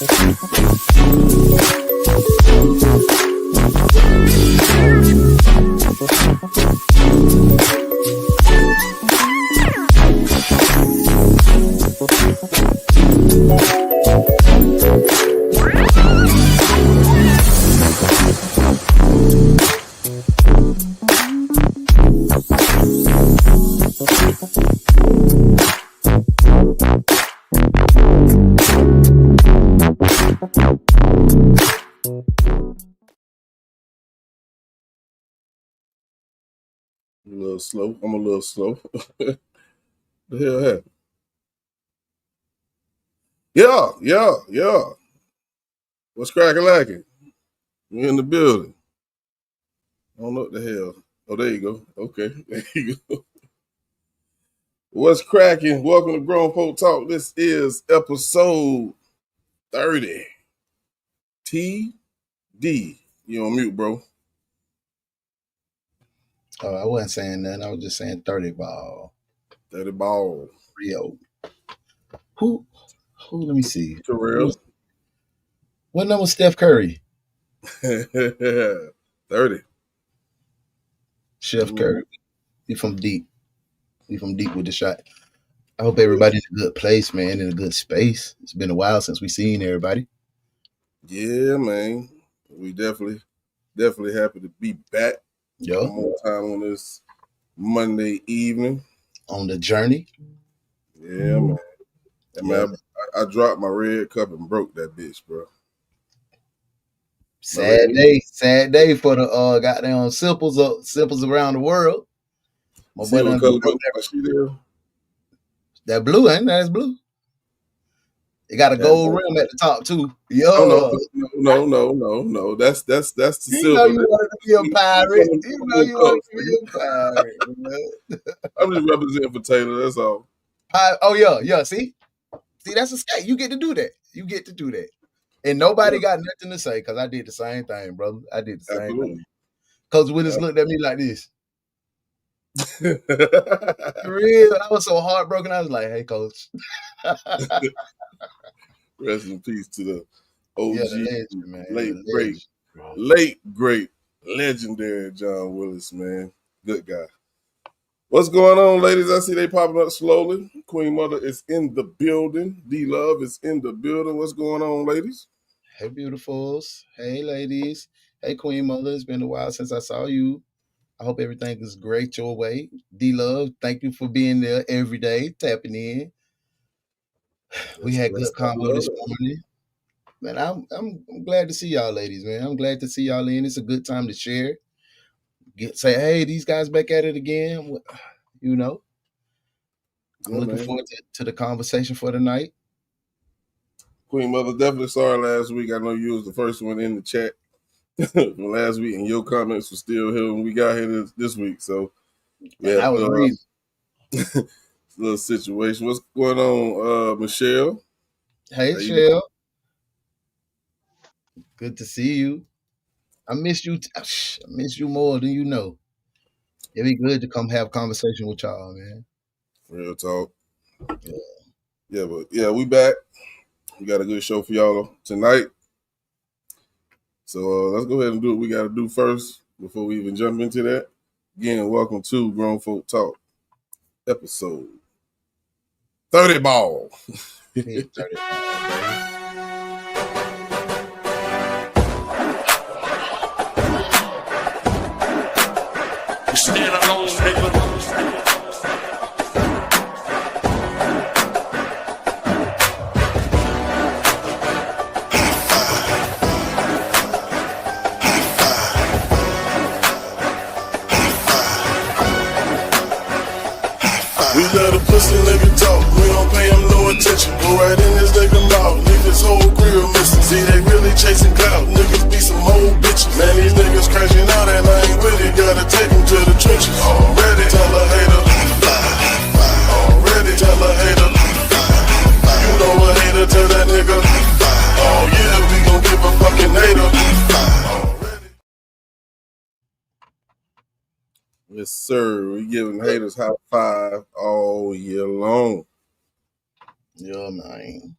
A little slow. I'm a little slow. The hell happened? Yeah. What's cracking lacking? We in the building. I don't know what the hell. Oh, there you go. Okay, there you go. What's cracking? Welcome to Grown Folk Talk. This is episode 30. TD. You on mute, bro. Oh, I wasn't saying nothing. I was just saying 30 ball. 30 ball. Rio. Who? Let me see. Terrell. What number Steph Curry? 30. Chef Curry. He from deep. He from deep with the shot. I hope everybody's in a good place, man, in a good space. It's been a while since we seen everybody. Yeah, man. We definitely happy to be back. Yo. One more time on this Monday evening. On the journey. Yeah, man. And Yeah. man, I dropped my red cup and broke that bitch, bro. Sad day for the goddamn simples around the world. My See boy what color she there? That blue, ain't that? It's blue. It got a gold rim at the top too. Yo, no. That's the silver. You know you wanted to be a pirate. You know you wanted to be a pirate. I'm just representing for Taylor. That's all. Oh yeah. See, that's a skate. You get to do that. And nobody got nothing to say because I did the same thing, brother. I did the same thing. Coach Willis looked at me like this. For real, I was so heartbroken. I was like, "Hey, coach." Rest in peace to the OG, legend, man. late great, legendary John Willis, man. Good guy. What's going on, ladies? I see they popping up slowly. Queen Mother is in the building. D-Love is in the building. What's going on, ladies? Hey, beautifuls. Hey, ladies. Hey, Queen Mother. It's been a while since I saw you. I hope everything is great your way. D-Love, thank you for being there every day, tapping in. We had good combo this morning. Man, I'm glad to see y'all, ladies, man. I'm glad to see y'all in. It's a good time to share. Say, hey, these guys back at it again. You know. I'm looking forward to the conversation for tonight. Queen Mother, definitely sorry last week. I know you was the first one in the chat from last week, and your comments were still here when we got here this week. So, yeah, that was reason. Little situation. What's going on, Michelle? Hey, Michelle. Good to see you. I miss you. I miss you more than you know. It'd be good to come have a conversation with y'all, man. Real talk. Yeah, we back. We got a good show for y'all tonight. So let's go ahead and do what we got to do first before we even jump into that. Again, welcome to Grown Folk Talk, episode 30 ball. 30 ball, baby. Stand alone, nigga. We let a pussy nigga talk, we don't pay him no attention. Go right in this nigga mouth, leave his whole grill missing. See, they really chasing clout, niggas be some whole bitches. Man, these niggas crashing out and I ain't with it. Gotta take them to the trenches. Already tell a hater, already tell a hater. You know a hater, tell that nigga. Oh yeah, we gon' give a fucking hater. Yes, sir. We giving haters high five all year long. Yeah, man.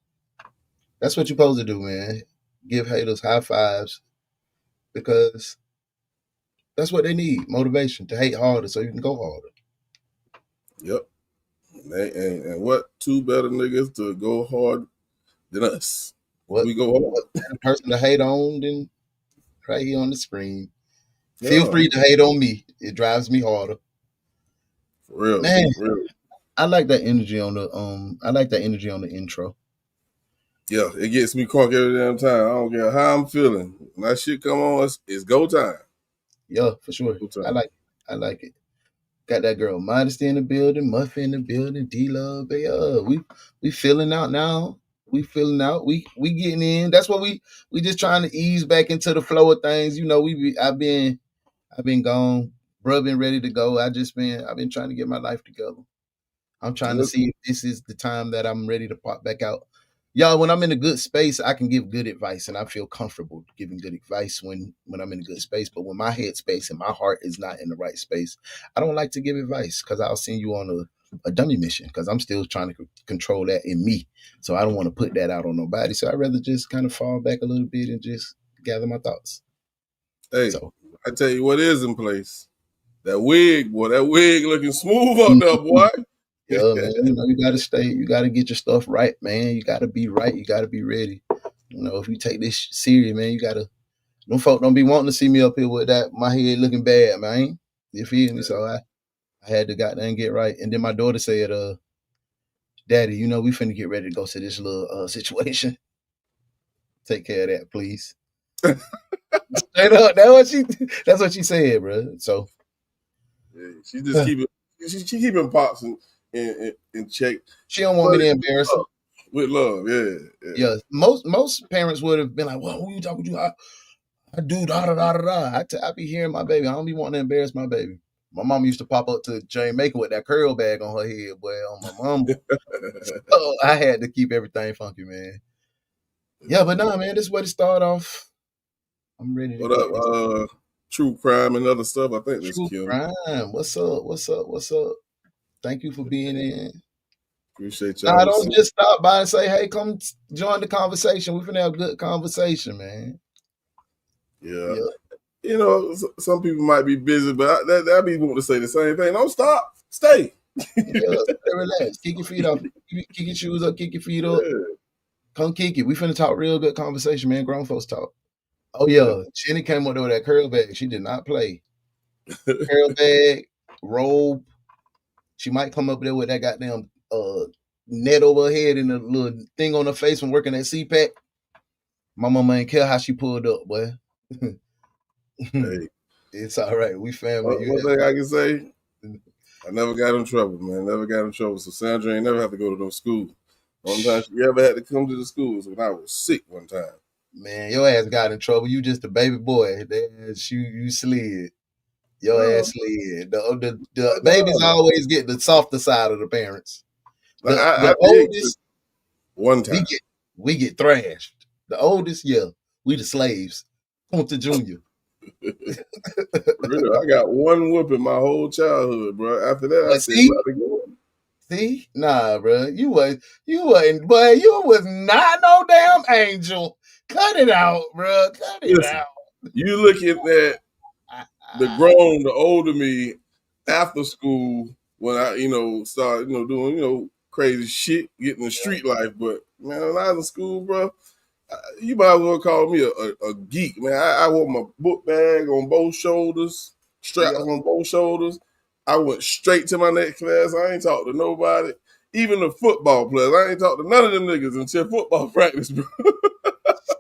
That's what you're supposed to do, man. Give haters high fives because that's what they need, motivation to hate harder so you can go harder. Yep. And what two better niggas to go hard than us? What We go hard. better person to hate on than right here on the screen? Feel Yeah, free to hate on me. It drives me harder. for real. Man, For real. I like that energy on the intro. Yeah, it gets me crunk every damn time. I don't care how I'm feeling. When that shit come on, it's go time. Yeah, for sure. Go I time. like it. Got that girl Modesty in the building, Muffin in the building, D Love, yeah. We feeling out now. We feeling out. We getting in. That's what we just trying to ease back into the flow of things. You know, I've been gone. Bruh been ready to go. I've been trying to get my life together. I'm trying to Listen, see if this is the time that I'm ready to pop back out. Y'all, when I'm in a good space, I can give good advice and I feel comfortable giving good advice when I'm in a good space. But when my head space and my heart is not in the right space, I don't like to give advice because I'll send you on a dummy mission because I'm still trying to control that in me. So I don't want to put that out on nobody. So I'd rather just kind of fall back a little bit and just gather my thoughts. hey, So I tell you what is in place. That wig, boy, that wig looking smooth up there, boy. yeah, man, you gotta get your stuff right, man. You gotta be right, you gotta be ready. If you take this serious, man, you gotta. Them folk don't be wanting to see me up here with that my head looking bad, man. You feel me? So I had to goddamn get right. And then my daughter said, Daddy, we finna get ready to go to this little situation. Take care of that, please. Straight up. That's what she said, bro. So Yeah, she just she keeping pops in check. she don't want me to embarrass her. With love, yeah. Yeah. Most parents would have been like, well, who you talking to? I do da da da da da. I be hearing my baby. I don't be wanting to embarrass my baby. My mom used to pop up to Jamaica with that curl bag on her head, boy, on my mom. So I had to keep everything funky, man. Yeah, but nah, man, this is where to start off. I'm ready to What get this up, true crime and other stuff? I think this true Kim. crime. What's up? What's up? What's up? Thank you for being in. Appreciate Nah, y'all. don't just stop by and say, hey, come join the conversation. We're finna have a good conversation, man. Yeah. Some people might be busy, but I be wanting to say the same thing. Don't stop. Stay. Yeah, relax. Kick your feet off. Kick your shoes up. Kick your feet up. Yeah. Come kick it. We finna talk real good conversation, man. Grown folks talk. Oh yeah, Jenny came up there with that curl bag. She did not play. Curl bag, robe. She might come up there with that goddamn net over her head and a little thing on her face from working at CPAC. My mama ain't care how she pulled up, boy. Hey, it's all right. We family. one thing I can say, I never got in trouble, man. Never got in trouble. So Sandra ain't never have to go to no school. One time she ever had to come to the school was when I was sick one time. Man, your ass got in trouble. You just a baby boy. You slid. Your ass slid. The babies always get the softer side of the parents. The oldest, one time we get thrashed. The oldest, yeah, we the slaves. Come to Junior. Really, I got one whooping my whole childhood, bro. After that, I said, see, nah, bro, you wasn't, boy, you was not no damn angel. Cut it out, bro. Cut it out. You looking at the older me after school when I, started, doing, crazy shit, getting the street life. But man, when I was in school, bro, you might as well call me a geek, man. I wore my book bag on both shoulders, strapped on both shoulders. I went straight to my next class. I ain't talked to nobody, even the football players. I ain't talked to none of them niggas until football practice, bro.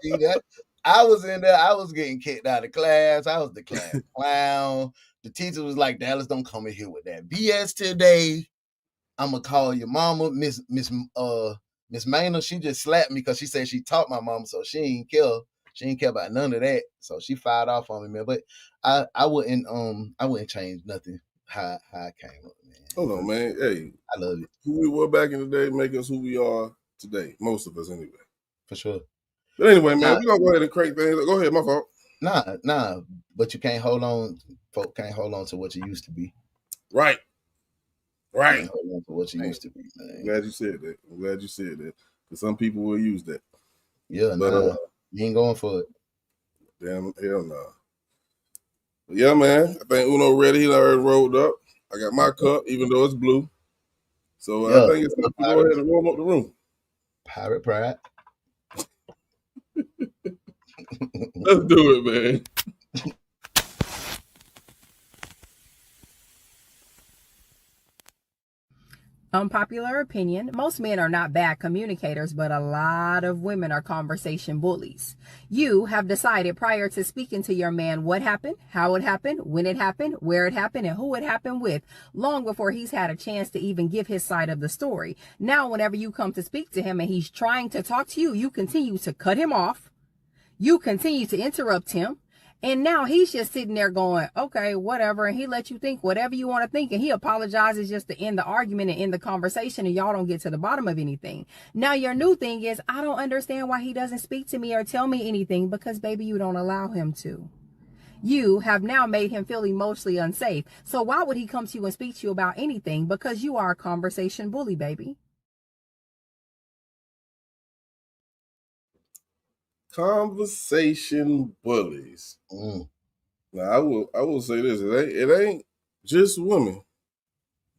See that? I was in there. I was getting kicked out of class. I was the class clown. The teacher was like, Dallas, don't come in here with that BS today. I'm gonna call your mama, Miss Maynard. She just slapped me because she said she taught my mama, so she ain't care. She ain't care about none of that. So she fired off on me, man. But I wouldn't change nothing how I came up, man. Hold on, man. Hey, I love it. Who we were back in the day make us who we are today. Most of us, anyway. For sure. But anyway, man, we're gonna go ahead and crank things. Go ahead, my fault. Nah. But you can't hold on. Folk can't hold on to what you used to be. Right. Hold on to what you used to be, man. I'm glad you said that. Because some people will use that. Yeah, But nah, you ain't going for it. damn, hell no. But yeah, man. I think Uno ready. He already rolled up. I got my cup, even though it's blue. So I Yeah, think it's time to go ahead and warm up the room. pirate pride. Let's do it, man. Unpopular opinion, most men are not bad communicators, but a lot of women are conversation bullies. You have decided prior to speaking to your man what happened, how it happened, when it happened, where it happened, and who it happened with, long before he's had a chance to even give his side of the story. Now, whenever you come to speak to him and he's trying to talk to you, you continue to cut him off. You continue to interrupt him. And now he's just sitting there going, okay, whatever. And he lets you think whatever you want to think. And he apologizes just to end the argument and end the conversation. And y'all don't get to the bottom of anything. Now your new thing is, I don't understand why he doesn't speak to me or tell me anything, because baby, you don't allow him to. You have now made him feel emotionally unsafe. So why would he come to you and speak to you about anything? Because you are a conversation bully, baby. Conversation bullies. Mm. Now I will say this: it ain't just women,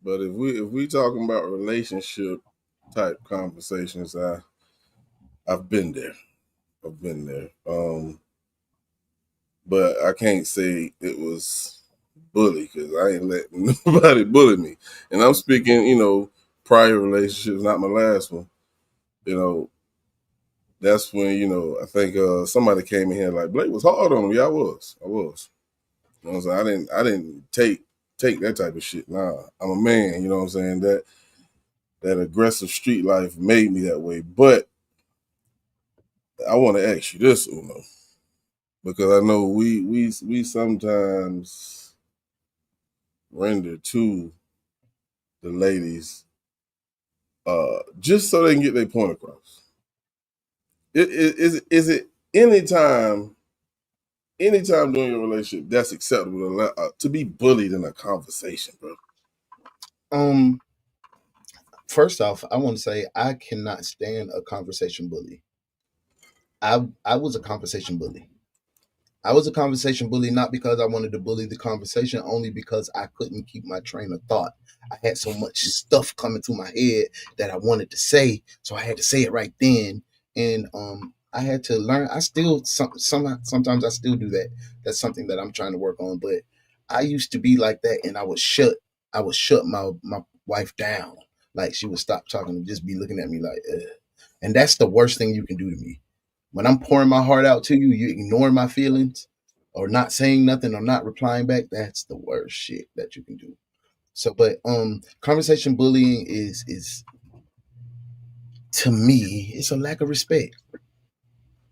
but if we talking about relationship type conversations, I've been there. I've been there. But I can't say it was bully, because I ain't letting nobody bully me. And I'm speaking, prior relationships, not my last one. That's when, I think somebody came in here like, Blake was hard on him. Yeah, I was. You know what I'm saying? I didn't take that type of shit. Nah, I'm a man, you know what I'm saying? That aggressive street life made me that way. But I want to ask you this, Uno, because I know we sometimes render to the ladies just so they can get their point across. Is it anytime during your relationship that's acceptable to be bullied in a conversation, bro? First off, I want to say I cannot stand a conversation bully. I was a conversation bully. I was a conversation bully not because I wanted to bully the conversation, only because I couldn't keep my train of thought. I had so much stuff coming to my head that I wanted to say, so I had to say it right then. And I had to learn. I still sometimes I still do that. That's something that I'm trying to work on. But I used to be like that, and I would shut my wife down. Like she would stop talking and just be looking at me like, ugh. And that's the worst thing you can do to me. When I'm pouring my heart out to you, you ignore my feelings or not saying nothing or not replying back. That's the worst shit that you can do. So, but conversation bullying is to me, it's a lack of respect.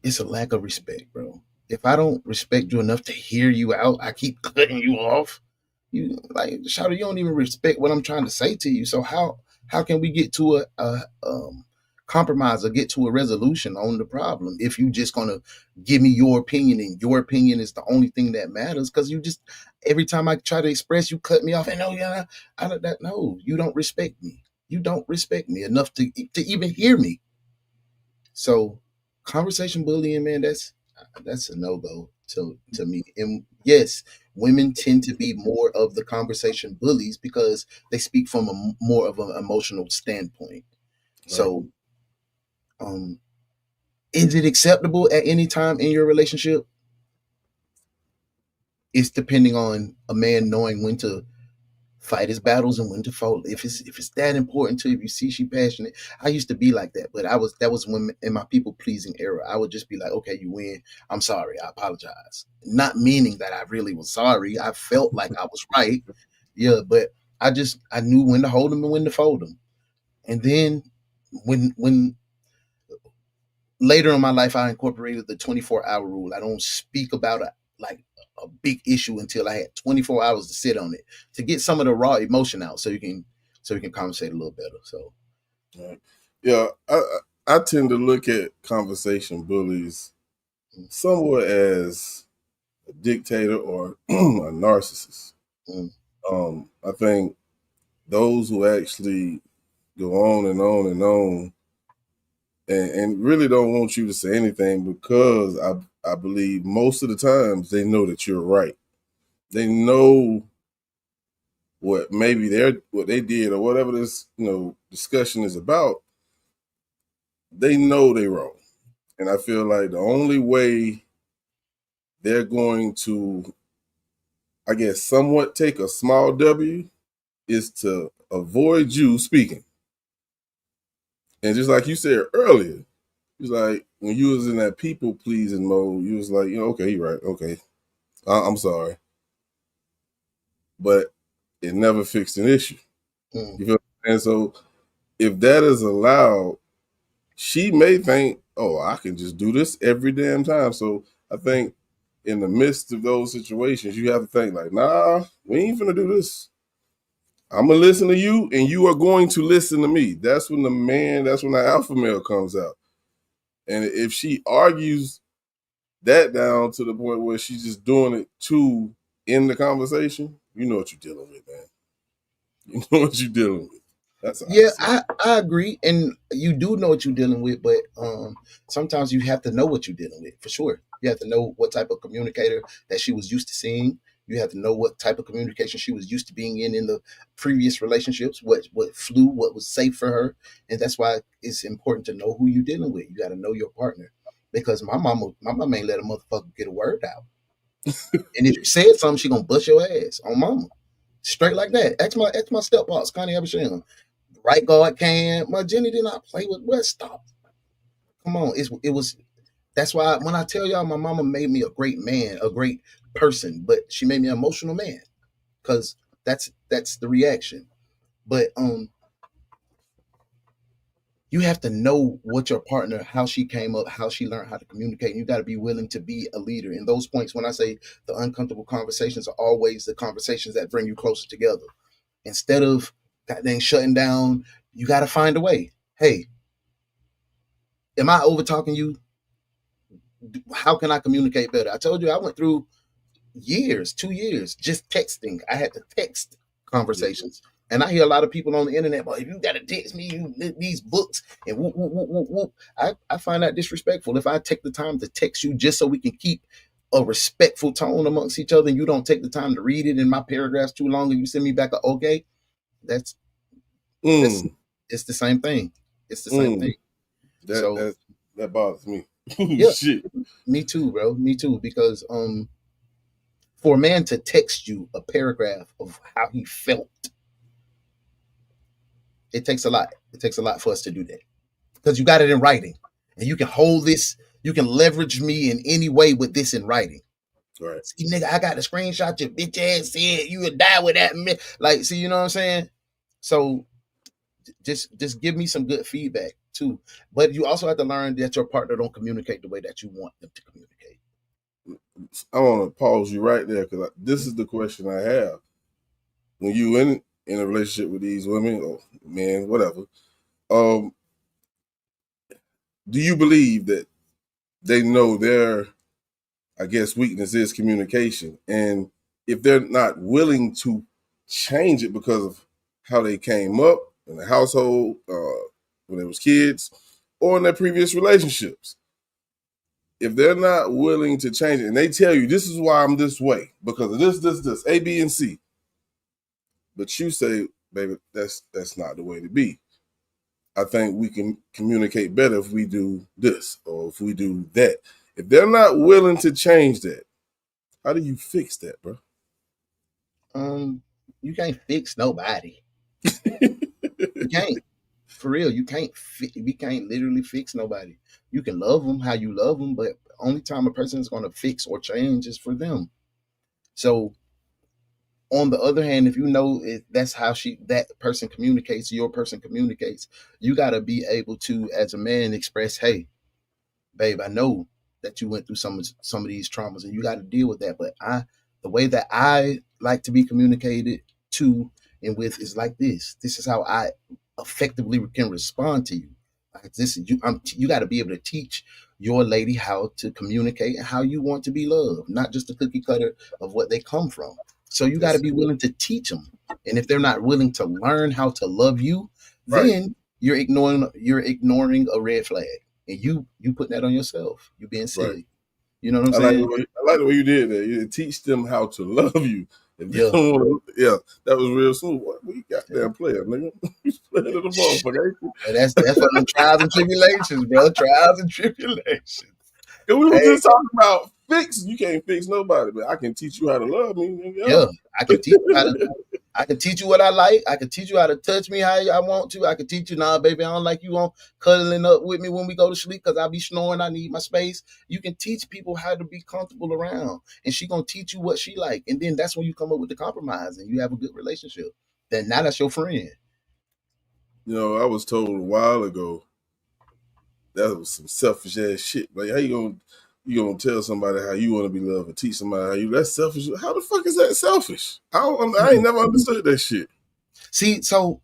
It's a lack of respect, bro. If I don't respect you enough to hear you out, I keep cutting you off. You like, shout, you don't even respect what I'm trying to say to you. So how can we get to a compromise or get to a resolution on the problem if you just gonna give me your opinion and your opinion is the only thing that matters? Because you just every time I try to express, you cut me off. And no, yeah, I don't that no, you don't respect me. You don't respect me enough to even hear me. So conversation bullying, man, that's a no-go to me. And yes, women tend to be more of the conversation bullies because they speak from more of an emotional standpoint. Right. So is it acceptable at any time in your relationship? It's depending on a man knowing when to fight his battles and when to fold. If it's that important to you, if you see she passionate. I used to be like that, but that was when in my people pleasing era. I would just be like, okay, you win. I'm sorry. I apologize. Not meaning that I really was sorry. I felt like I was right. Yeah, but I knew when to hold them and when to fold them. And then when later in my life I incorporated the 24-hour rule. I don't speak about a big issue until I had 24 hours to sit on it to get some of the raw emotion out, so you can conversate a little better. So, yeah, I tend to look at conversation bullies somewhat as a dictator or a narcissist. I think those who actually go on and on and on and really don't want you to say anything because I believe most of the times they know that you're right. They know what they did or whatever this discussion is about. They know they're wrong, and I feel like the only way they're going to, I guess, somewhat take a small W is to avoid you speaking. And just like you said earlier, it's like when you was in that people pleasing mode, you was like, okay, you're right, okay, I'm sorry, but it never fixed an issue. You feel? And so if that is allowed, she may think, oh, I can just do this every damn time. So I think in the midst of those situations, you have to think like, nah, we ain't finna do this. I'm gonna listen to you, and you are going to listen to me. That's when the alpha male comes out. And if she argues that down to the point where she's just doing it to end the conversation, you know what you're dealing with, man. You know what you're dealing with. That's I agree, and you do know what you're dealing with, but sometimes you have to know what you're dealing with for sure. You have to know what type of communicator that she was used to seeing. You have to know what type of communication she was used to being in the previous relationships, what flew, what was safe for her, and that's why it's important to know who you're dealing with. You got to know your partner, because my mama ain't let a motherfucker get a word out, and if you said something, she gonna bust your ass on mama, straight like that. Ask my stepboss, 𝐂𝐻𝐍𝐓𝐄𝐍𝐓. Right guard can. My Jenny did not play with what? Stop. Come on. It was that's why when I tell y'all my mama made me a great man, a great person, but she made me an emotional man. Because that's the reaction. But you have to know what your partner, how she came up, how she learned how to communicate. And you got to be willing to be a leader. In those points, when I say the uncomfortable conversations are always the conversations that bring you closer together. Instead of goddamn shutting down, you got to find a way. Hey, am I over talking you? How can I communicate better? I told you I went through 2 years, just texting. I had to text conversations. And I hear a lot of people on the internet, but if you got to text me, these books and whoop, whoop, whoop, whoop, whoop. I find that disrespectful. If I take the time to text you just so we can keep a respectful tone amongst each other, and you don't take the time to read it in my paragraphs too long, and you send me back a okay, it's the same thing. It's the same thing. That bothers me. Yeah, shit. Me too, bro. Me too. Because for a man to text you a paragraph of how he felt, it takes a lot. It takes a lot for us to do that. Because you got it in writing. And you can hold this, you can leverage me in any way with this in writing. Right. See, nigga, I got the screenshot your bitch ass said you would die with that. Like, see, you know what I'm saying? So just give me some good feedback too. But you also have to learn that your partner don't communicate the way that you want them to communicate. I want to pause you right there because this is the question I have. When you in a relationship with these women or men, whatever, do you believe that they know their, I guess, weakness is communication? And if they're not willing to change it because of how they came up in the household, when they was kids, or in their previous relationships, if they're not willing to change it, and they tell you, this is why I'm this way, because of this, A, B, and C, but you say, baby, that's not the way to be. I think we can communicate better if we do this or if we do that. If they're not willing to change that, how do you fix that, bro? You can't fix nobody. You can't. For real, you can't. We can't literally fix nobody. You can love them how you love them, but only time a person is going to fix or change is for them. So, on the other hand, if you know that's how that person communicates, your person communicates, you got to be able to, as a man, express, "Hey, babe, I know that you went through some of these traumas, and you got to deal with that. But the way that I like to be communicated to and with is like this. This is how I effectively can respond to you. Like this, you got to be able to teach your lady how to communicate and how you want to be loved, not just the cookie cutter of what they come from. So you got to be willing to teach them. And if they're not willing to learn how to love you, then you're ignoring a red flag, and you put that on yourself. You being silly. Right. You know what I'm I saying? like the way you did that. You teach them how to love you. Yeah. Yeah, that was real smooth. What we goddamn player, nigga? You playing to the motherfucker, ain't you? And that's from the trials and tribulations, bro. Trials and tribulations. And we were Hey. just talking about fix. You can't fix nobody, but I can teach you how to love me. Nigga. Yeah, I can teach you how to. I can teach you what I like. I can teach you how to touch me how I want to. I can teach you, nah, baby, I don't like you on cuddling up with me when we go to sleep because I be snoring. I need my space. You can teach people how to be comfortable around, and she gonna teach you what she like, and then that's when you come up with the compromise and you have a good relationship. Then now that's your friend. You know, I was told a while ago that was some selfish ass shit. Like, how you gonna tell somebody how you want to be loved and teach somebody how you? That's selfish. How the fuck is that selfish? I ain't never understood that shit. See, so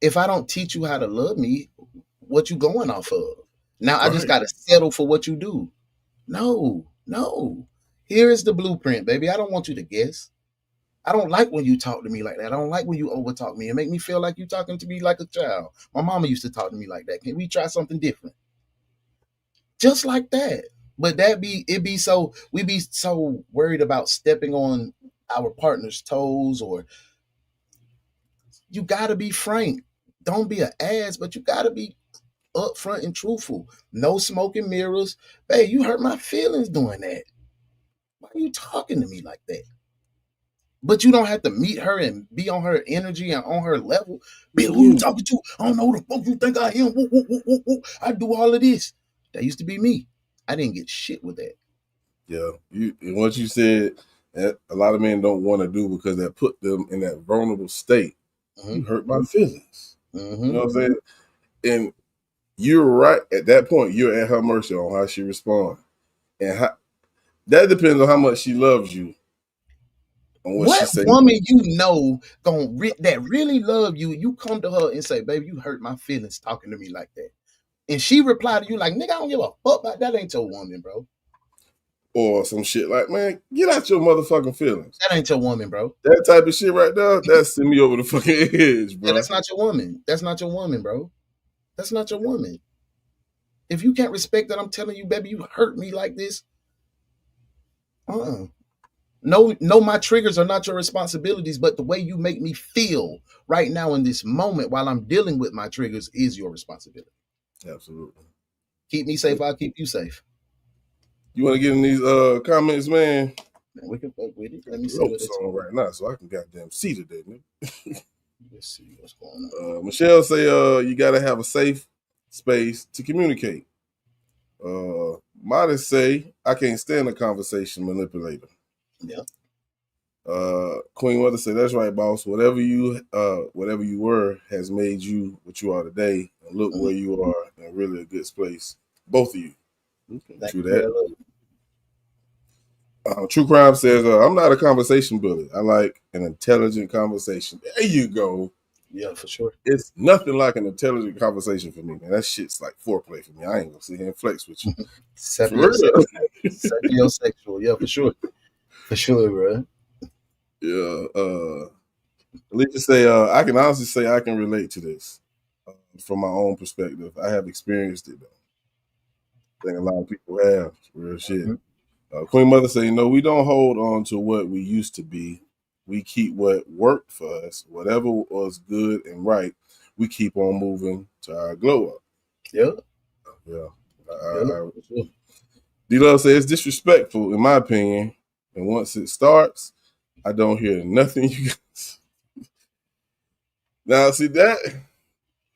if I don't teach you how to love me, what you going off of? Now I just gotta settle for what you do. No. Here is the blueprint, baby. I don't want you to guess. I don't like when you talk to me like that. I don't like when you overtalk me and make me feel like you talking to me like a child. My mama used to talk to me like that. Can we try something different? Just like that. But we be so worried about stepping on our partner's toes, or you gotta be frank. Don't be an ass, but you gotta be upfront and truthful. No smoke and mirrors. Babe, you hurt my feelings doing that. Why are you talking to me like that? But you don't have to meet her and be on her energy and on her level. Bill, who you talking to? I don't know who the fuck you think I am. Woo, woo, woo, woo, woo. I do all of this. That used to be me. I didn't get shit with that. Yeah, and what you said, that a lot of men don't want to do because that put them in that vulnerable state. You hurt my feelings. You know what I'm saying? And you're right. At that point, you're at her mercy on how she responds. And that depends on how much she loves you. On what she say. Woman you know that really love you, you come to her and say, baby, you hurt my feelings talking to me like that. And she reply to you like, nigga, I don't give a fuck about that. Ain't your woman, bro. Or some shit like, man, get out your motherfucking feelings. That ain't your woman, bro. That type of shit right there, that's send me over the fucking edge, bro. Yeah, that's not your woman. That's not your woman, bro. That's not your woman. If you can't respect that I'm telling you, baby, you hurt me like this. No, my triggers are not your responsibilities, but the way you make me feel right now in this moment while I'm dealing with my triggers is your responsibility. Absolutely. Keep me safe, I'll keep you safe. You want to get in these comments, man? We can fuck with it. Let me see what it's on right now, so I can goddamn see today, man. Let's see what's going on. Michelle say, you gotta have a safe space to communicate. Modest say, I can't stand a conversation manipulator. Yeah. Queen Mother say, that's right, boss. Whatever you were has made you what you are today, and look where you are in really a good place. Both of you. True that. True Crime says, I'm not a conversation bully. I like an intelligent conversation. There you go. Yeah, for sure. It's nothing like an intelligent conversation for me, man. That shit's like foreplay for me. I ain't gonna sit here and flex with you. Sapiosexual. Yeah, for sure. For sure, bro. Yeah. Alicia say, I can honestly say I can relate to this from my own perspective. I have experienced it, though. I think a lot of people have. Real shit. Queen Mother say, no, we don't hold on to what we used to be. We keep what worked for us. Whatever was good and right, we keep on moving to our glow up. Yeah. D-Love says, it's disrespectful, in my opinion. And once it starts, I don't hear nothing you guys. Now, see, that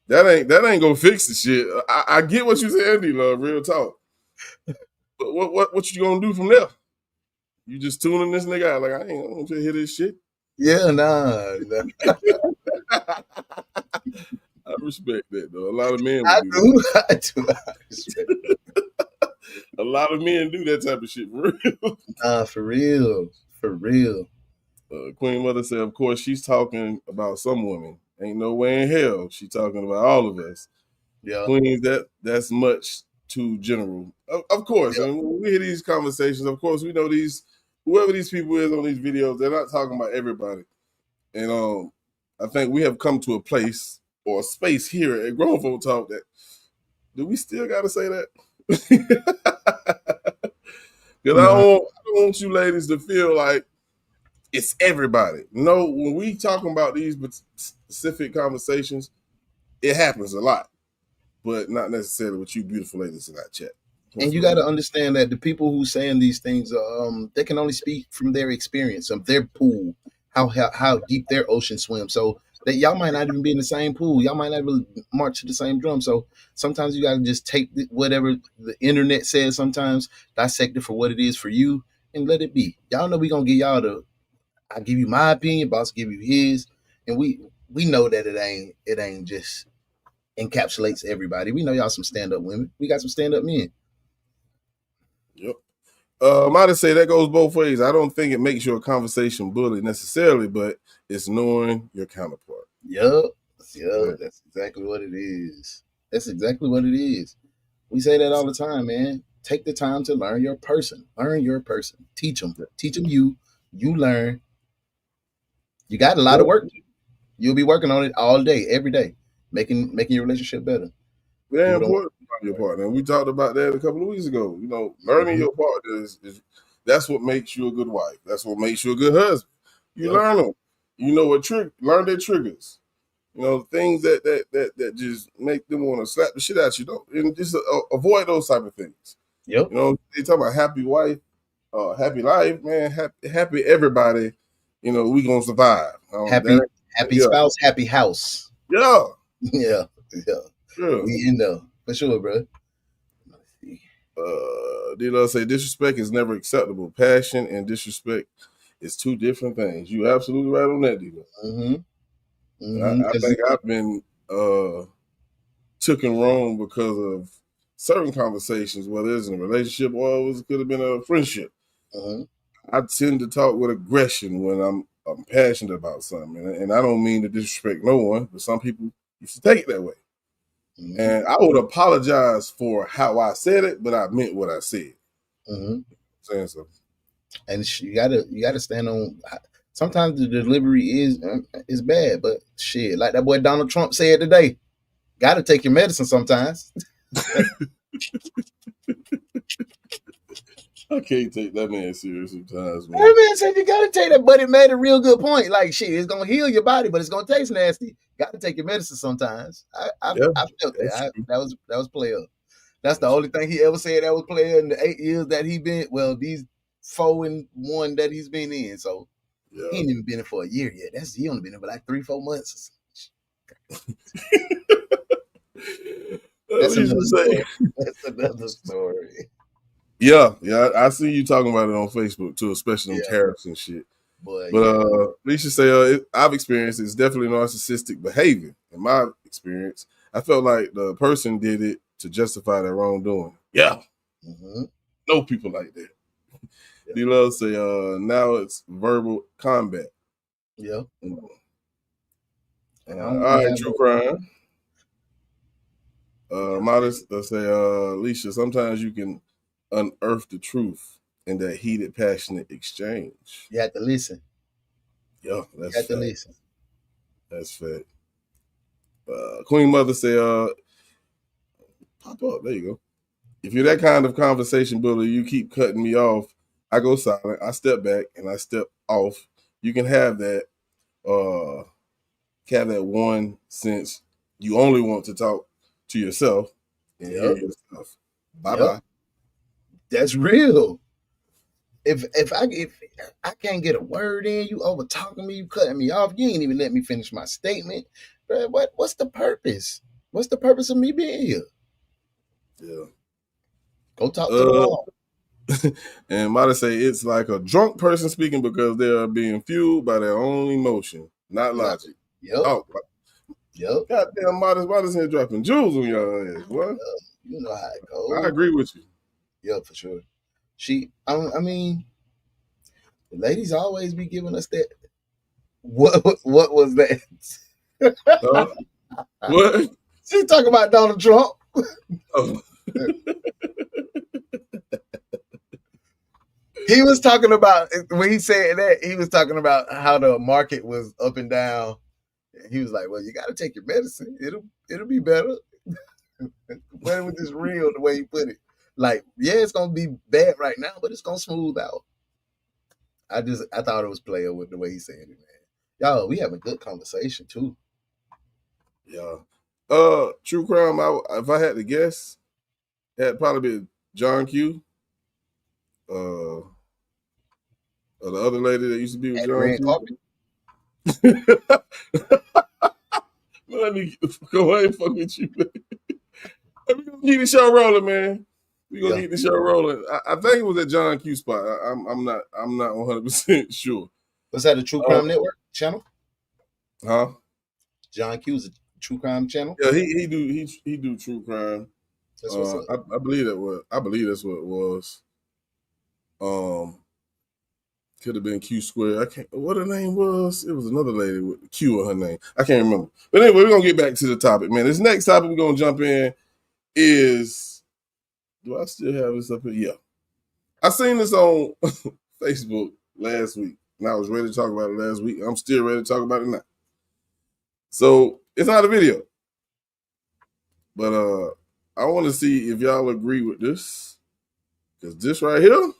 ain't gonna fix the shit. I get what you said, D-Love, real talk. But what you gonna do from there? You just tuning this nigga out like, I ain't gonna just hear this shit. Yeah, nah. I respect that though. A lot of men I do. I respect it. A lot of men do that type of shit for real. For real. Queen Mother said, of course, she's talking about some women. Ain't no way in hell she's talking about all of us. Yeah. Queens, that's much too general. Of course, and when we hear these conversations, of course, we know whoever these people is on these videos, they're not talking about everybody. And I think we have come to a place, or space here at Grown Folk Talk that do we still got to say that? Because I don't want you ladies to feel like it's everybody. No, when we talking about these specific conversations, it happens a lot, but not necessarily with you beautiful ladies in that chat. And you got to understand that the people who saying these things, they can only speak from their experience of their pool, how deep their ocean swims. So that y'all might not even be in the same pool. Y'all might not really march to the same drum. So sometimes you got to just take whatever the internet says. Sometimes dissect it for what it is for you and let it be. Y'all know we gonna give y'all I give you my opinion, boss give you his, and we know that it ain't just encapsulates everybody. We know y'all some stand up women. We got some stand up men. Yep. I might say that goes both ways. I don't think it makes you a conversation bully necessarily, but it's knowing your counterpart. Yep. That's exactly what it is. That's exactly what it is. We say that all the time, man. Take the time to learn your person. Learn your person. Teach them. Teach them you. You learn. You got a lot of work. You'll be working on it all day, every day, making your relationship better. Very important to your partner. We talked about that a couple of weeks ago. You know, learning your partner is that's what makes you a good wife. That's what makes you a good husband. You learn them. You know what learn their triggers. You know, things that just make them want to slap the shit out you. And just avoid those type of things. Yep. You know, they talk about happy wife, happy life, man. Happy everybody. You know, we gonna survive. Happy spouse, happy house. Yeah. Yeah. We in there for sure, bro. Let's see. D-Love say disrespect is never acceptable. Passion and disrespect is two different things. You absolutely right on that, D-Love. I think I've been taken wrong because of certain conversations, whether it's in a relationship or it could have been a friendship. I tend to talk with aggression when I'm passionate about something, and I don't mean to disrespect no one, but some people used to take it that way. And I would apologize for how I said it, but I meant what I said. Saying so. And you gotta stand on. Sometimes the delivery is bad, but shit, like that boy Donald Trump said today, gotta take your medicine sometimes. I can't take that man serious sometimes, man. That man said you gotta take that, but it made a real good point. Like shit, it's gonna heal your body, but it's gonna taste nasty. Gotta take your medicine sometimes. I felt that. That was player. That's the only thing he ever said that was player in the 8 years that he been. Well, these 4 and 1 that he's been in. So he ain't even been in for a year yet. He only been in for like 3-4 months. That's another story. Yeah, I see you talking about it on Facebook too, especially on tariffs and shit. But Alicia say I've experienced it's definitely narcissistic behavior. In my experience, I felt like the person did it to justify their wrongdoing. Yeah, no people like that. D-Love say now it's verbal combat. Yeah. All right, true crime. Modest say Alicia, sometimes you can unearth the truth in that heated, passionate exchange. You have to listen. Yeah, that's you have to listen. That's fact. Queen Mother say, pop up. There you go. If you're that kind of conversation builder, you keep cutting me off. I go silent. I step back and I step off. You can have that. Have that one since you only want to talk to yourself and hear yourself. Bye. That's real. If I can't get a word in, you over talking me, you cutting me off, you ain't even let me finish my statement. Bro, what's the purpose? What's the purpose of me being here? Yeah. Go talk to the wall. And Mata say it's like a drunk person speaking because they are being fueled by their own emotion, not logic. Yep. Goddamn, Mata's here dropping jewels on your ass, boy. You know how it goes. I agree with you. Yeah, for sure. I mean, the ladies always be giving us that. What was that? What? She talking about Donald Trump. Oh. He was talking about, when he said that, he was talking about how the market was up and down. And he was like, well, you got to take your medicine. It'll be better. But it was just real the way he put it. Like, yeah, it's going to be bad right now, but it's going to smooth out. I thought it was player with the way he said it, man. Y'all, we have a good conversation, too. Yeah. True crime, if I had to guess, it'd probably be John Q. Or the other lady that used to be with John Q. Let me go ahead and fuck with you, man. We're gonna keep the show rolling, man. We're gonna keep the show rolling. I think it was at John Q spot. I'm not 100% sure. Was that a True Crime Network channel? Huh? John Q's a True Crime channel? Yeah, he do true crime. That's what's up. I believe that's what it was. Could have been Q2. I can't. What her name was? It was another lady with Q on her name. I can't remember. But anyway, we're gonna get back to the topic, man. This next topic we're gonna jump in is. Do I still have this up here? Yeah. I seen this on Facebook last week, and I was ready to talk about it last week. I'm still ready to talk about it now. So it's not a video, but I want to see if y'all agree with this, because this right here.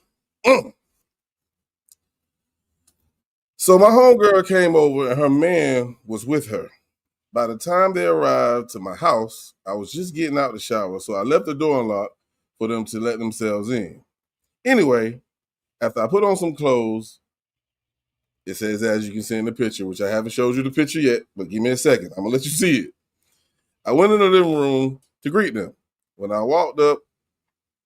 So my homegirl came over and her man was with her. By the time they arrived to my house, I was just getting out the shower, so I left the door unlocked for them to let themselves in. Anyway, after I put on some clothes, it says, as you can see in the picture, which I haven't showed you the picture yet, but give me a second. I'm going to let you see it. I went in the living room to greet them. When I walked up,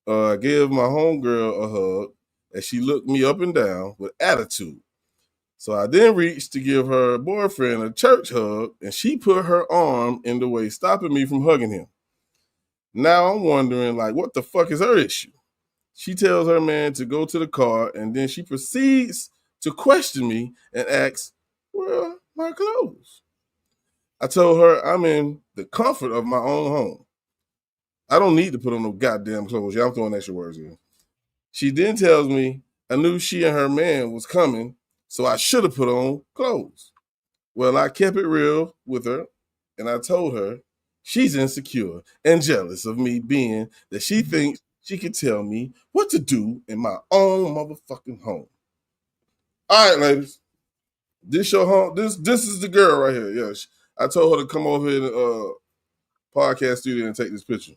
I gave my homegirl a hug, and she looked me up and down with attitude. So I then reached to give her boyfriend a church hug, and she put her arm in the way, stopping me from hugging him. Now I'm wondering, like, what the fuck is her issue? She tells her man to go to the car, and then she proceeds to question me and asks, where are my clothes? I told her I'm in the comfort of my own home. I don't need to put on no goddamn clothes. Yeah, I'm throwing extra words in. She then tells me I knew she and her man was coming, so I should have put on clothes. Well, I kept it real with her, and I told her she's insecure and jealous of me being that she thinks she can tell me what to do in my own motherfucking home. All right, ladies. This your home. This is the girl right here. Yeah, I told her to come over here to the podcast studio and take this picture.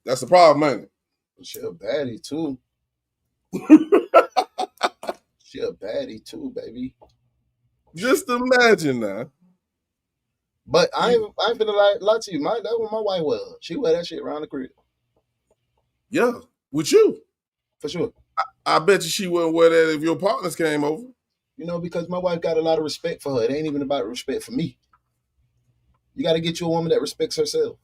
That's the problem, ain't it? She a baddie too. She a baddie too, baby. Just imagine now. But I ain't finna lie to you. That's what my wife was. She wear that shit around the crib. Yeah, with you. For sure. I bet you she wouldn't wear that if your partners came over. You know, because my wife got a lot of respect for her. It ain't even about respect for me. You got to get you a woman that respects herself.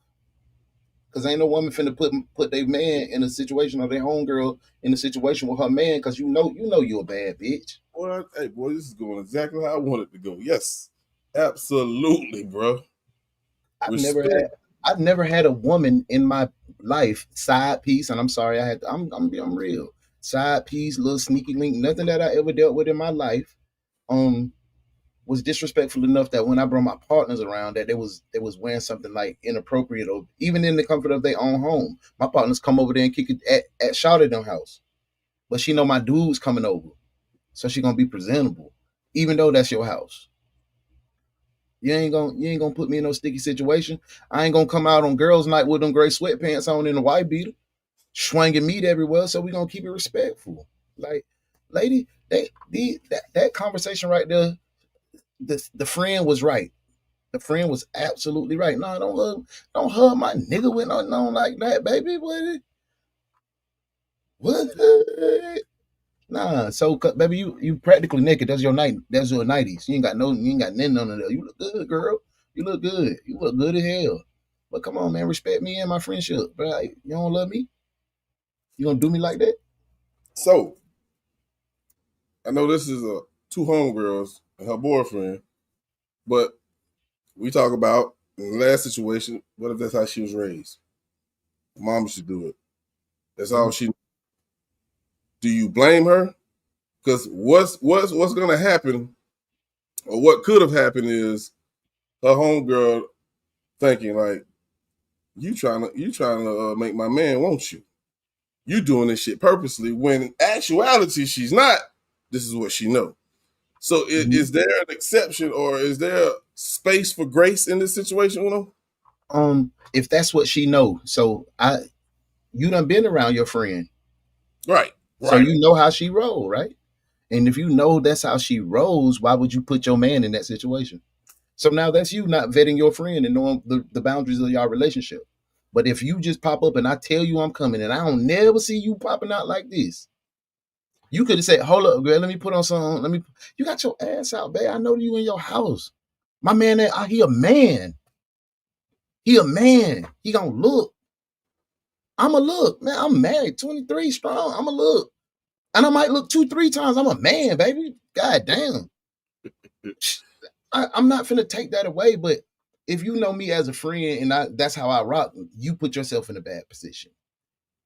Because ain't no woman finna put their man in a situation, or their homegirl in a situation with her man, because you know you're a bad bitch. Boy, hey, boy, this is going exactly how I want it to go. Yes, absolutely, bro. I've never had a woman in my life side piece, and I'm sorry, I'm real side piece, little sneaky link. Nothing that I ever dealt with in my life, was disrespectful enough that when I brought my partners around, that they was wearing something like inappropriate, or even in the comfort of their own home. My partners come over there and kick it at Shawty them house, but she know my dude's coming over, so she gonna be presentable, even though that's your house. You ain't gonna put me in no sticky situation. I ain't gonna come out on girls' night with them gray sweatpants on in a white beater, swinging meat everywhere. So we gonna keep it respectful. Like, lady, that conversation right there. The friend was right. The friend was absolutely right. No, don't hug my nigga with no like that, baby. What? Nah. So, baby, you practically naked. That's your night. That's your nighties. You ain't got nothing on there. You look good, girl. You look good. You look good as hell. But come on, man, respect me and my friendship. Bro, you don't love me? You gonna do me like that? So, I know this is two homegirls and her boyfriend, but we talk about in the last situation, what if that's how she was raised? Mom should do it. That's all she. Do you blame her? Because what's going to happen Or what could have happened is her homegirl thinking like, you trying to make my man want you. You doing this shit purposely, when in actuality she's not. This is what she know. So is there an exception, or is there space for grace in this situation, If that's what she know, so you done been around your friend, right? So you know how she roll, right? And if you know that's how she rolls, why would you put your man in that situation? So now that's you not vetting your friend and knowing the boundaries of your relationship. But if you just pop up and I tell you I'm coming and I don't never see you popping out like this, you could have said, hold up, girl, let me put on some, you got your ass out, babe. I know you in your house. My man, he a man. He a man. He gonna look. I'ma look, man. I'm married, 23 strong. I'ma look. And I might look 2-3 times. I'm a man, baby. God damn. I'm not finna take that away, but if you know me as a friend and that's how I rock, you put yourself in a bad position.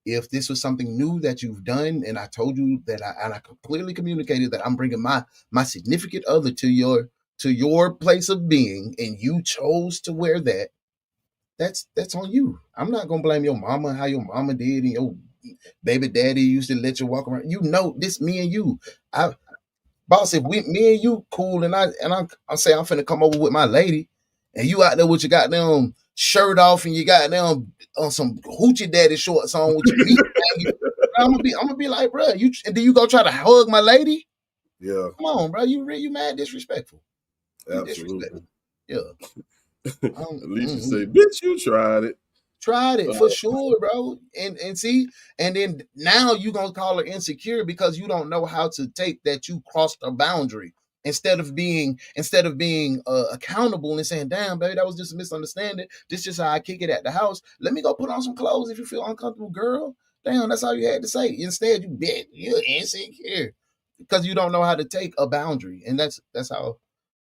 If this was something new that you've done, and I told you that I clearly communicated that I'm bringing my significant other to your place of being, and you chose to wear that, that's on you. I'm not gonna blame your mama, how your mama did, and your baby daddy used to let you walk around. You know, this me and you. Boss, if me and you cool, and I say I'm finna come over with my lady, and you out there with your goddamn shirt off and you goddamn on some hoochie daddy shorts on with your meat, I'm gonna be like, bro, do you go try to hug my lady? Yeah. Come on, bro, you mad disrespectful. Absolutely. Yeah. At least you say, bitch, you tried it. Tried it for sure, bro. And see, and then now you gonna call her insecure because you don't know how to take that you crossed a boundary instead of being accountable and saying, damn, baby, that was just a misunderstanding. This is just how I kick it at the house. Let me go put on some clothes if you feel uncomfortable, girl. Damn, that's all you had to say. Instead, you're insecure because you don't know how to take a boundary, and that's how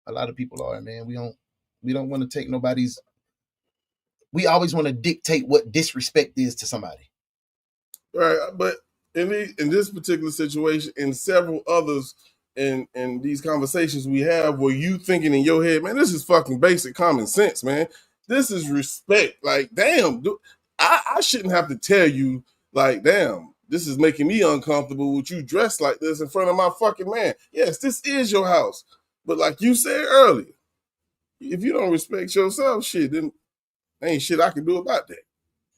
a lot of people are, man. We don't want to take nobody's. We always want to dictate what disrespect is to somebody. Right, but in this particular situation, and several others in these conversations we have, where you thinking in your head, man, this is fucking basic common sense, man. This is respect. Like, damn, dude, I shouldn't have to tell you, like, damn, this is making me uncomfortable with you dressed like this in front of my fucking man. Yes, this is your house. But like you said earlier, if you don't respect yourself, shit, then ain't shit I can do about that.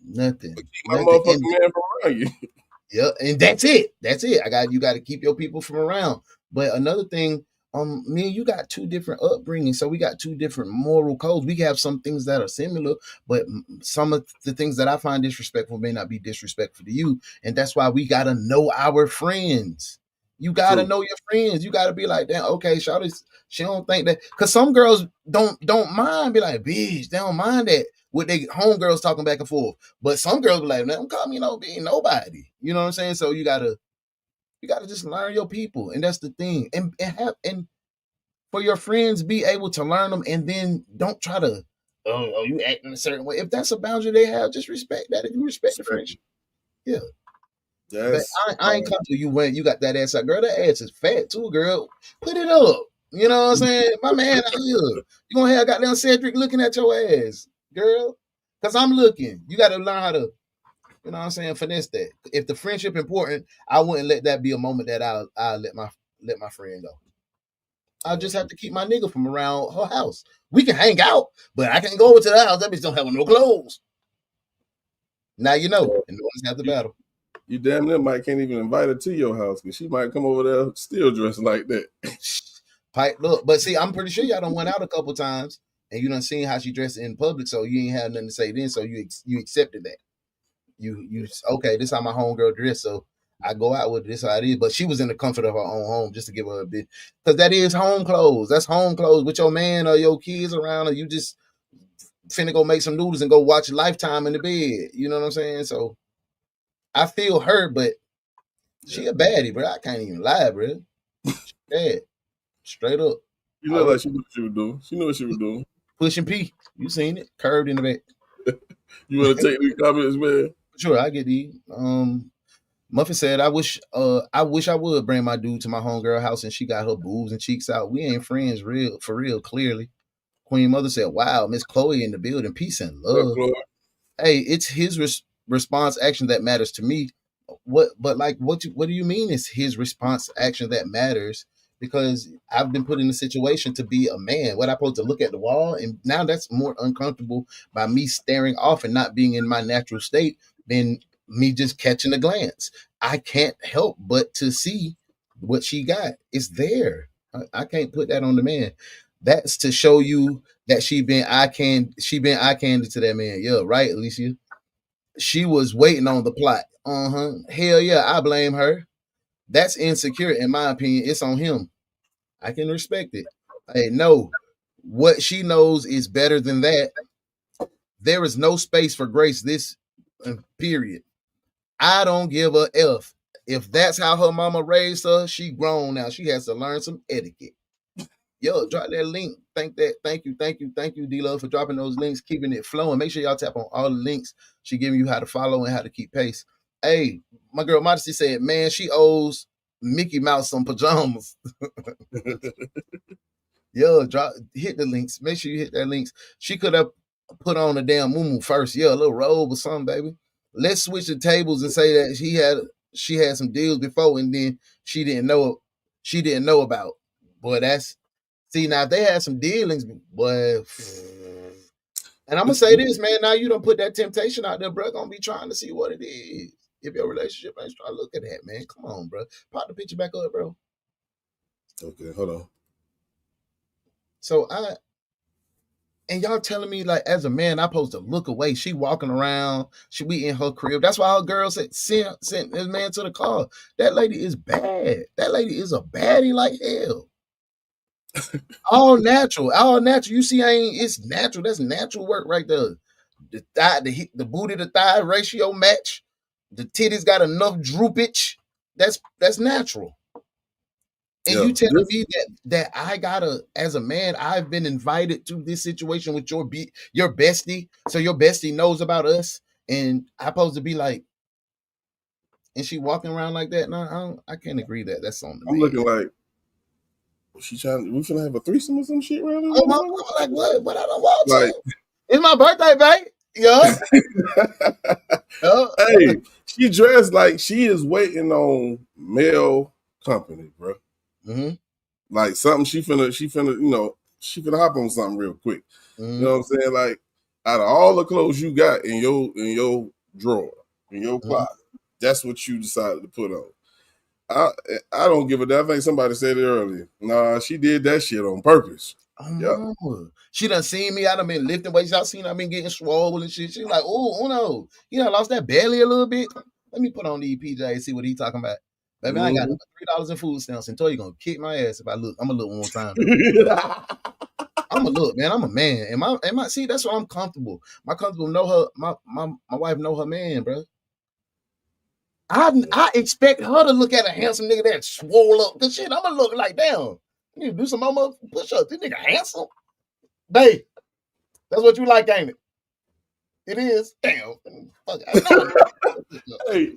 Nothing. But keep my motherfucking man from around you. Yeah, and that's it. You got to keep your people from around. But another thing, me and you got two different upbringings, so we got two different moral codes. We have some things that are similar, but some of the things that I find disrespectful may not be disrespectful to you, and that's why we gotta know our friends. You gotta know your friends. You gotta be like, damn, okay, she don't think that, because some girls don't mind, be like, bitch, they don't mind that with their homegirls talking back and forth. But some girls be like, man, don't call me being nobody. You know what I'm saying? So you gotta just learn your people, and that's the thing. And for your friends, be able to learn them, and then don't try to, oh, you acting a certain way. If that's a boundary they have, just respect that. If you respect the friendship, yeah. But I ain't come to you when you got that ass out. Girl, that ass is fat too, girl. Put it up. You know what I'm saying? My man out here. You gonna have goddamn Cedric looking at your ass, girl. Because I'm looking. You got to learn how to, you know what I'm saying, finesse that. If the friendship important, I wouldn't let that be a moment that I'll let my friend go. I'll just have to keep my nigga from around her house. We can hang out, but I can't go over to the house. That bitch don't have no clothes. Now you know, and no one's have the battle. You damn near might can't even invite her to your house because she might come over there still dressed like that. Pipe, look, but see, I'm pretty sure y'all done went out a couple times and you done seen how she dressed in public, so you ain't had nothing to say then, so you accepted that. You okay, this how my homegirl dressed, so I go out with this how it is. But she was in the comfort of her own home just to give her a bit, because that is home clothes. That's home clothes with your man or your kids around, or you just finna go make some noodles and go watch Lifetime in the bed. You know what I'm saying? So I feel her, but she a baddie, bro. I can't even lie, bro. She bad. Straight up. You know, like she knew what she was doing. She knew what she was doing. Pushing P. You seen it. Curved in the back. You want to take these comments, man? Sure, I get these. Muffin said, I wish I would bring my dude to my homegirl house and she got her boobs and cheeks out. We ain't friends for real, clearly. Queen Mother said, wow, Miss Chloe in the building. Peace and What up, love. Chloe? Hey, it's his response action that matters to me. What do you mean it's his response action that matters? Because I've been put in a situation to be a man. What I supposed to look at the wall, and now that's more uncomfortable by me staring off and not being in my natural state than me just catching a glance. I can't help but to see what she got. It's there. I can't put that on the man. That's to show you that she been eye candy to that man. Yeah, right, Alicia. She was waiting on the plot. Hell yeah, I blame her. That's insecure, in my opinion. It's on him. I can respect it. Hey, no, what she knows is better than that. There is no space for grace. This period. I don't give a F. If that's how her mama raised her, she grown now. She has to learn some etiquette. Yo, drop that link. Thank you, D-Love, for dropping those links, keeping it flowing. Make sure y'all tap on all the links. She giving you how to follow and how to keep pace. Hey, my girl Modesty said, man, she owes Mickey Mouse some pajamas. Yo, hit the links. Make sure you hit that links. She could have put on a damn muumuu first. Yeah, a little robe or something, baby. Let's switch the tables and say that she had some deals before and then she didn't know about. Boy, see, now if they had some dealings, boy. And I'm gonna say this, man. Now you don't put that temptation out there, bro. Gonna be trying to see what it is. If your relationship ain't trying to look at that, man. Come on, bro. Pop the picture back up, bro. Okay, hold on. So and y'all telling me, like, as a man, I'm supposed to look away. She walking around. She be in her crib. That's why her girl said, sent this man to the car. That lady is bad. That lady is a baddie like hell. All natural. You see, it's natural. That's natural work right there. The thigh, the booty to thigh ratio match. The titties got enough droopage. That's natural. And you telling me that I gotta, as a man, I've been invited to this situation with your bestie, so your bestie knows about us, and I'm supposed to be like, and she walking around like that? No, I can't agree that that's on the I'm man. looking like, we finna have a threesome or some shit around here? I'm like, what? But I don't want like, to. It's my birthday, babe. Yeah. Hey, she dressed like she is waiting on male company, bro. Mm-hmm. Like something she finna, she finna hop on something real quick. Mm-hmm. You know what I'm saying? Like, out of all the clothes you got in your drawer, in your closet, that's what you decided to put on. I don't give a damn. I think somebody said it earlier. Nah, she did that shit on purpose. Yeah. She done seen me. I done been lifting weights. Y'all seen I been getting swollen and shit. She like, oh no. You done lost that belly a little bit. Let me put on the PJ and see what he talking about. Baby, I got $3 in food stamps and told you gonna kick my ass if I look. I'm gonna look one more time. I'm gonna look, man. I'm a man. Am I see, that's why I'm comfortable. Know her, my wife know her man, bro. I expect her to look at a handsome nigga that swole up. Cause shit, I'm gonna look like, damn, you need to do some more push-ups. This nigga handsome. Babe, that's what you like, ain't it? It is. Damn. Fuck, hey,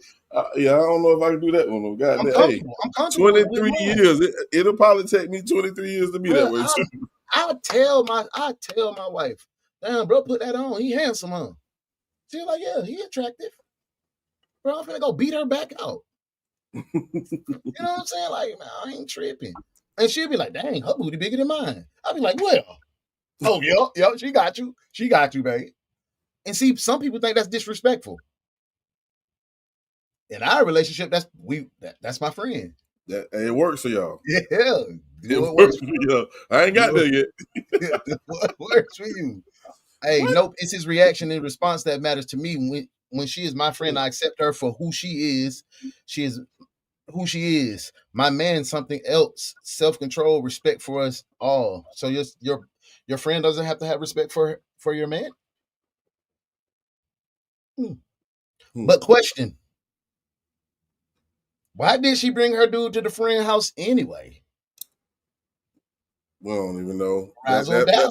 yeah, I don't know if I can do that one. God, I'm comfortable. 23 years. It'll probably take me 23 years to be that way too. I tell my wife, damn, bro, put that on. He handsome, huh? She's like, yeah, he attractive. Bro, I'm finna go beat her back out. You know what I'm saying? Like, man, I ain't tripping. And she'll be like, dang, her booty bigger than mine. I'll be like, well, oh, yeah, she got you. She got you, babe. And see, some people think that's disrespectful. In our relationship, that's my friend. It works for y'all. Yeah. It works for y'all. I ain't got there yet. What works for you? Hey, nope, it's his reaction and response that matters to me. When she is my friend, I accept her for who she is. She is who she is. My man, something else. Self-control, respect for us all. So your friend doesn't have to have respect for your man? But question, why did she bring her dude to the friend house anyway? We don't even know. That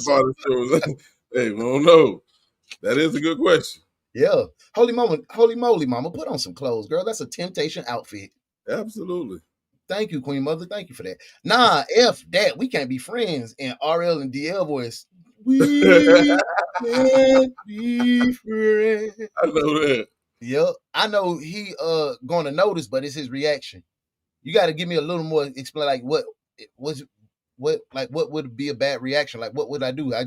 part of the show. Hey, we don't know. That is a good question. Yeah. Holy moly, mama. Put on some clothes, girl. That's a temptation outfit. Absolutely. Thank you, Queen Mother. Thank you for that. Nah, F that. We can't be friends. And RL and DL voice. We can't be friends. I know that. Yep. I know he gonna notice, but it's his reaction. You got to give me a little more explain, like what would be a bad reaction? Like what would I do? I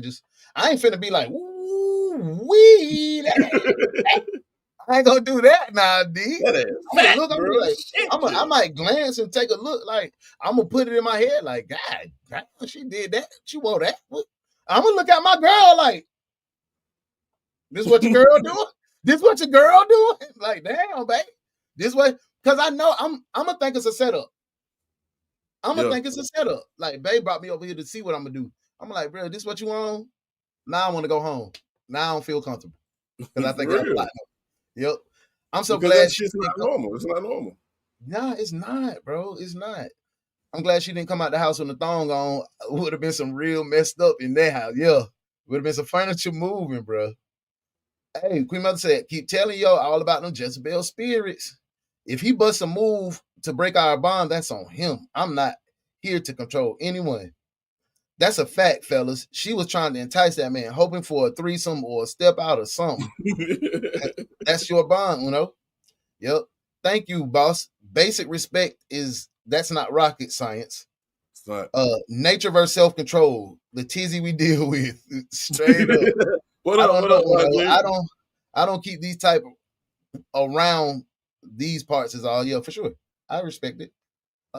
ain't finna be like, ooh, wee. I ain't gonna do that now, D. That is I'm gonna fat, look, I'm bro. gonna be like, Shit, I might glance and take a look, like I'm gonna put it in my head, like, God, she did that, she wore that. I'm gonna look at my girl like, this what your girl doing? This what your girl doing? Like, damn, babe. This what, because I know I'm gonna think it's a setup. I'm gonna think it's a setup. Like, babe brought me over here to see what I'm gonna do. I'm like, bro, this what you want? Now I want to go home. Now I don't feel comfortable because I think I'm plotting. Yep. I'm so because glad that shit's not normal. It's not normal. Nah, it's not, bro. It's not. I'm glad she didn't come out the house with a thong on. Would have been some real messed up in that house. Yeah. Would have been some furniture moving, bro. Hey, Queen Mother said, keep telling y'all all about them Jezebel spirits. If he busts a move to break our bond, that's on him. I'm not here to control anyone. That's a fact, fellas. She was trying to entice that man, hoping for a threesome or a step out or something. That's your bond, you know? Yep. Thank you, boss. Basic respect that's not rocket science. It's not. Nature versus self-control. The tizzy we deal with. Straight up. What up? I don't keep these type around these parts is all. Yeah, for sure. I respect it.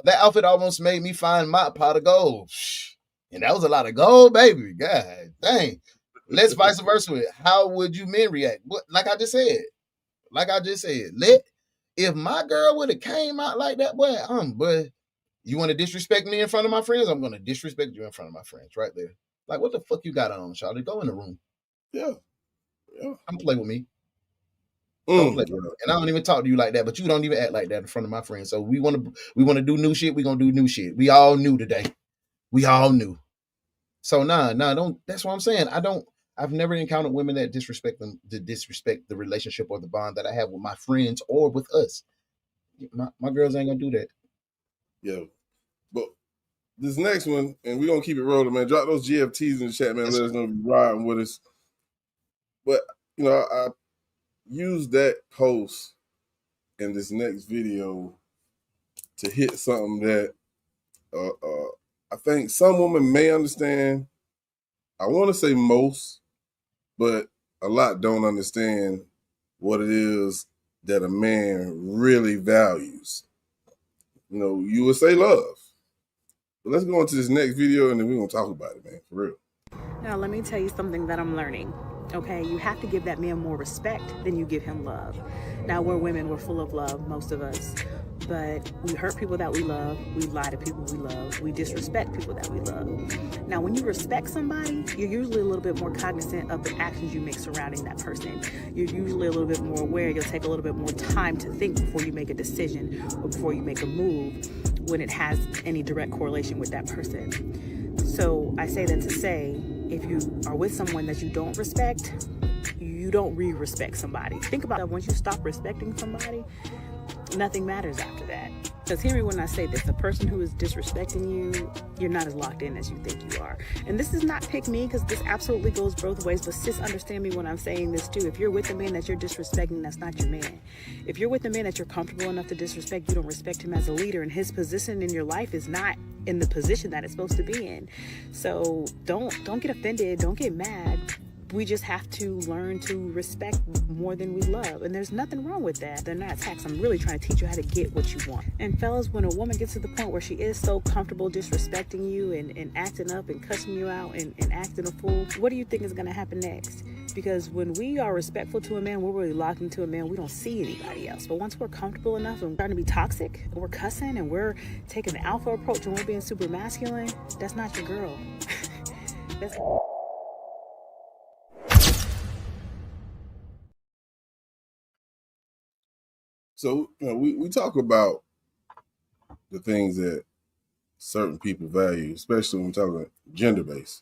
That outfit almost made me find my pot of gold. And that was a lot of gold, baby. God dang. Let's vice versa. How would you men react? Like I just said. If my girl would have came out like that, boy, you want to disrespect me in front of my friends? I'm gonna disrespect you in front of my friends right there. Like, what the fuck you got on, Charlie? Go in the room. Yeah. Come play with me. Don't play with me. And I don't even talk to you like that, but you don't even act like that in front of my friends. So we want to do new shit. We're gonna do new shit. We all knew today. We all knew. So don't. That's what I'm saying. I've never encountered women that disrespect the relationship or the bond that I have with my friends or with us. My girls ain't gonna do that. Yeah. But this next one, and we're gonna keep it rolling, man. Drop those GFTs in the chat, man. Let us know if you're riding with us. But I use that post in this next video to hit something that I think some women may understand. I want to say most, but a lot don't understand what it is that a man really values. You would say love. But let's go into this next video and then we're going to talk about it, man, for real. Now, let me tell you something that I'm learning. Okay, you have to give that man more respect than you give him love. Now, we're women, we're full of love, most of us. But we hurt people that we love, we lie to people we love, we disrespect people that we love. Now, when you respect somebody, you're usually a little bit more cognizant of the actions you make surrounding that person. You're usually a little bit more aware. You'll take a little bit more time to think before you make a decision or before you make a move when it has any direct correlation with that person. So I say that to say, if you are with someone that you don't respect, you don't re-respect somebody. Think about that. Once you stop respecting somebody, nothing matters after that. Because hear me when I say this, the person who is disrespecting you, you're not as locked in as you think you are. And this is not pick me, because this absolutely goes both ways, but sis, understand me when I'm saying this too. If you're with a man that you're disrespecting, that's not your man. If you're with a man that you're comfortable enough to disrespect, you don't respect him as a leader, and his position in your life is not in the position that it's supposed to be in. So don't get offended, don't get mad. We just have to learn to respect more than we love. And there's nothing wrong with that. They're not attacks. I'm really trying to teach you how to get what you want. And fellas, when a woman gets to the point where she is so comfortable disrespecting you and acting up and cussing you out and acting a fool, what do you think is going to happen next? Because when we are respectful to a man, we're really locked into a man. We don't see anybody else. But once we're comfortable enough and we're trying to be toxic, and we're cussing and we're taking the alpha approach and we're being super masculine, that's not your girl. So, we talk about the things that certain people value, especially when we're talking gender-based.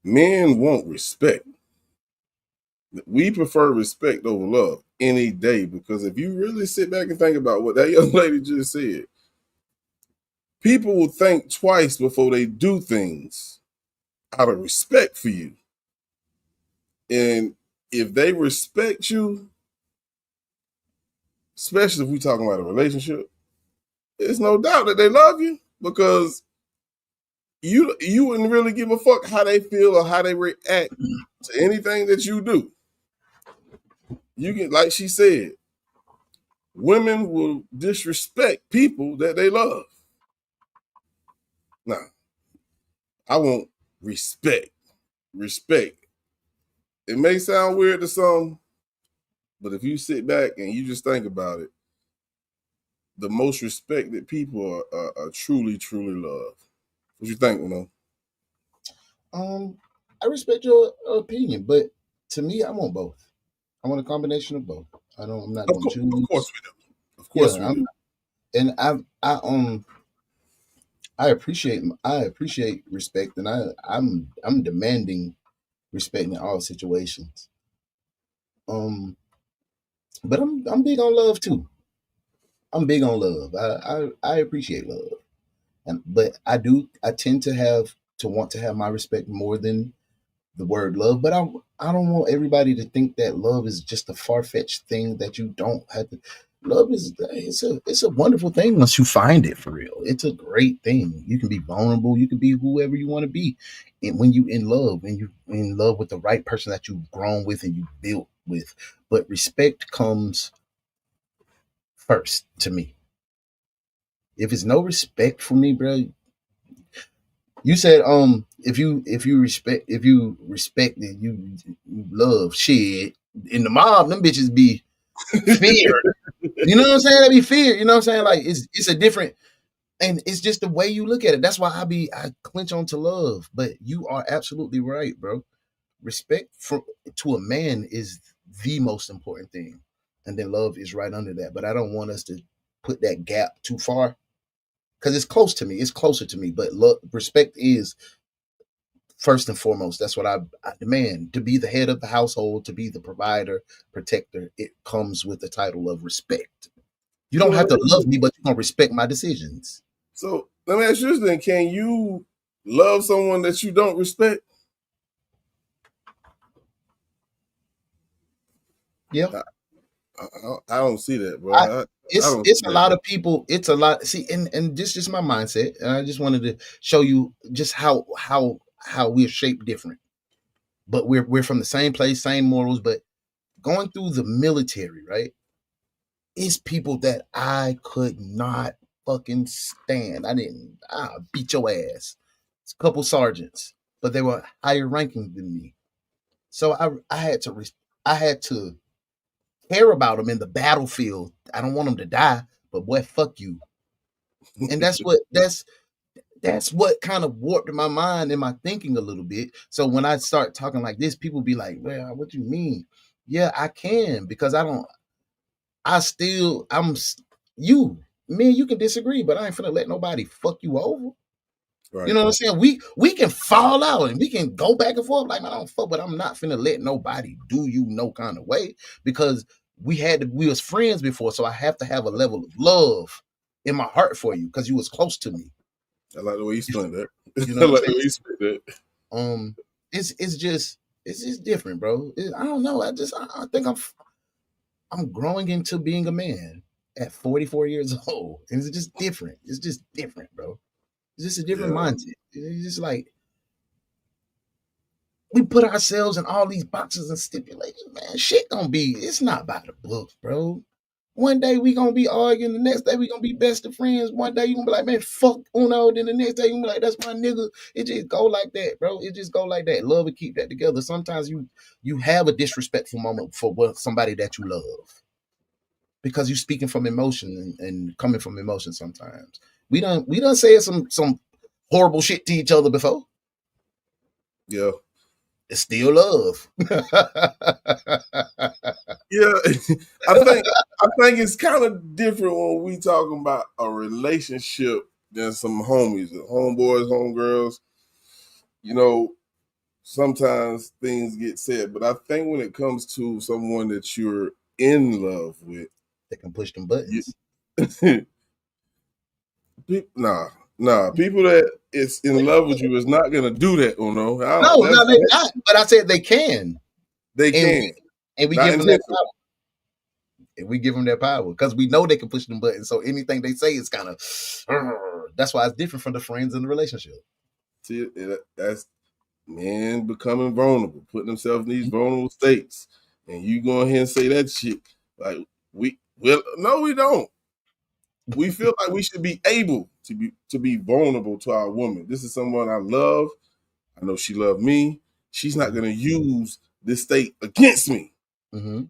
Men want respect. We prefer respect over love any day, because if you really sit back and think about what that young lady just said, people will think twice before they do things out of respect for you. And if they respect you, especially if we're talking about a relationship, there's no doubt that they love you, because you wouldn't really give a fuck how they feel or how they react to anything that you do. You get, like she said, women will disrespect people that they love. Now, I want respect. Respect. It may sound weird to some, but if you sit back and you just think about it, the most respected people are truly, truly loved. What you think, I respect your opinion, but to me, I want both. I want a combination of both. I'm not going to choose. Of course we do. Of course we do. And I appreciate respect, and I'm demanding respect in all situations. But I'm big on love too. I'm big on love. I appreciate love, but I tend to want to have my respect more than the word love. But I don't want everybody to think that love is just a far-fetched thing that you don't have to. Love is it's a wonderful thing once you find it, for real. It's a great thing. You can be vulnerable. You can be whoever you want to be, and when you in love, with the right person that you've grown with and you built with. But respect comes first to me. If it's no respect for me, bro, you said if you respect it, you love shit. In the mob, them bitches be feared. You know what I'm saying? They be feared. You know what I'm saying? Like it's a different, and it's just the way you look at it. That's why I clinch on to love. But you are absolutely right, bro. Respect to a man is the most important thing, and then love is right under that. But I don't want us to put that gap too far, because it's close to me. It's closer to me. But respect is first and foremost. That's what I demand. To be the head of the household, to be the provider, protector, it comes with the title of respect. You don't have to love me, but you're going to respect my decisions. So let me ask you this then. Can you love someone that you don't respect? Yeah. I don't see that, bro. It's a lot of people. It's a lot. See, and this is my mindset, and I just wanted to show you just how we're shaped different, but we're from the same place, same morals. But going through the military, right? It's people that I could not fucking stand. I beat your ass. It's a couple sergeants, but they were higher ranking than me, so I had to care about them in the battlefield. I don't want them to die, but boy, fuck you. And that's what kind of warped my mind and my thinking a little bit. So when I start talking like this, people be like, well, what do you mean? Yeah, I can, because I'm you. Me and you can disagree, but I ain't finna let nobody fuck you over. Right. You know what I'm saying? We can fall out and we can go back and forth like, I don't fuck, but I'm not finna let nobody do you no kind of way, because we was friends before, so I have to have a level of love in my heart for you because you was close to me. I like the way you split that. You know, I like the way you split that. It's just different, bro. I don't know. I think I'm growing into being a man at 44 years old, and it's just different. It's just different, bro. It's just a different mindset. It's just like we put ourselves in all these boxes and stipulations, man. Shit it's not by the book, bro. One day we gonna be arguing, the next day we gonna be best of friends. One day you gonna be like, man, fuck Uno. Then the next day you gonna be like, that's my nigga. It just go like that, bro. It just go like that. Love and keep that together. Sometimes you have a disrespectful moment for somebody that you love, because you're speaking from emotion and coming from emotion. Sometimes we done said some horrible shit to each other before. Yeah. It's still love. Yeah, I think it's kind of different when we talking about a relationship than some homies, homeboys, homegirls. You know, sometimes things get said, but I think when it comes to someone that you're in love with, That can push them buttons. people that is in love with you is not gonna do that. Oh no, No, they're not. But I said they can. They And can. we Not give them that intentional. power. And we give them that power because we know they can push them buttons. So anything they say is kind of, that's why it's different from the friends in the relationship. See, that's men becoming vulnerable, putting themselves in these vulnerable states, and you go ahead and say that shit. Like no, we don't. We feel like we should be able to be vulnerable to our woman. This is someone I love. I know she loved me. She's not going to use this state against me. Mm-hmm.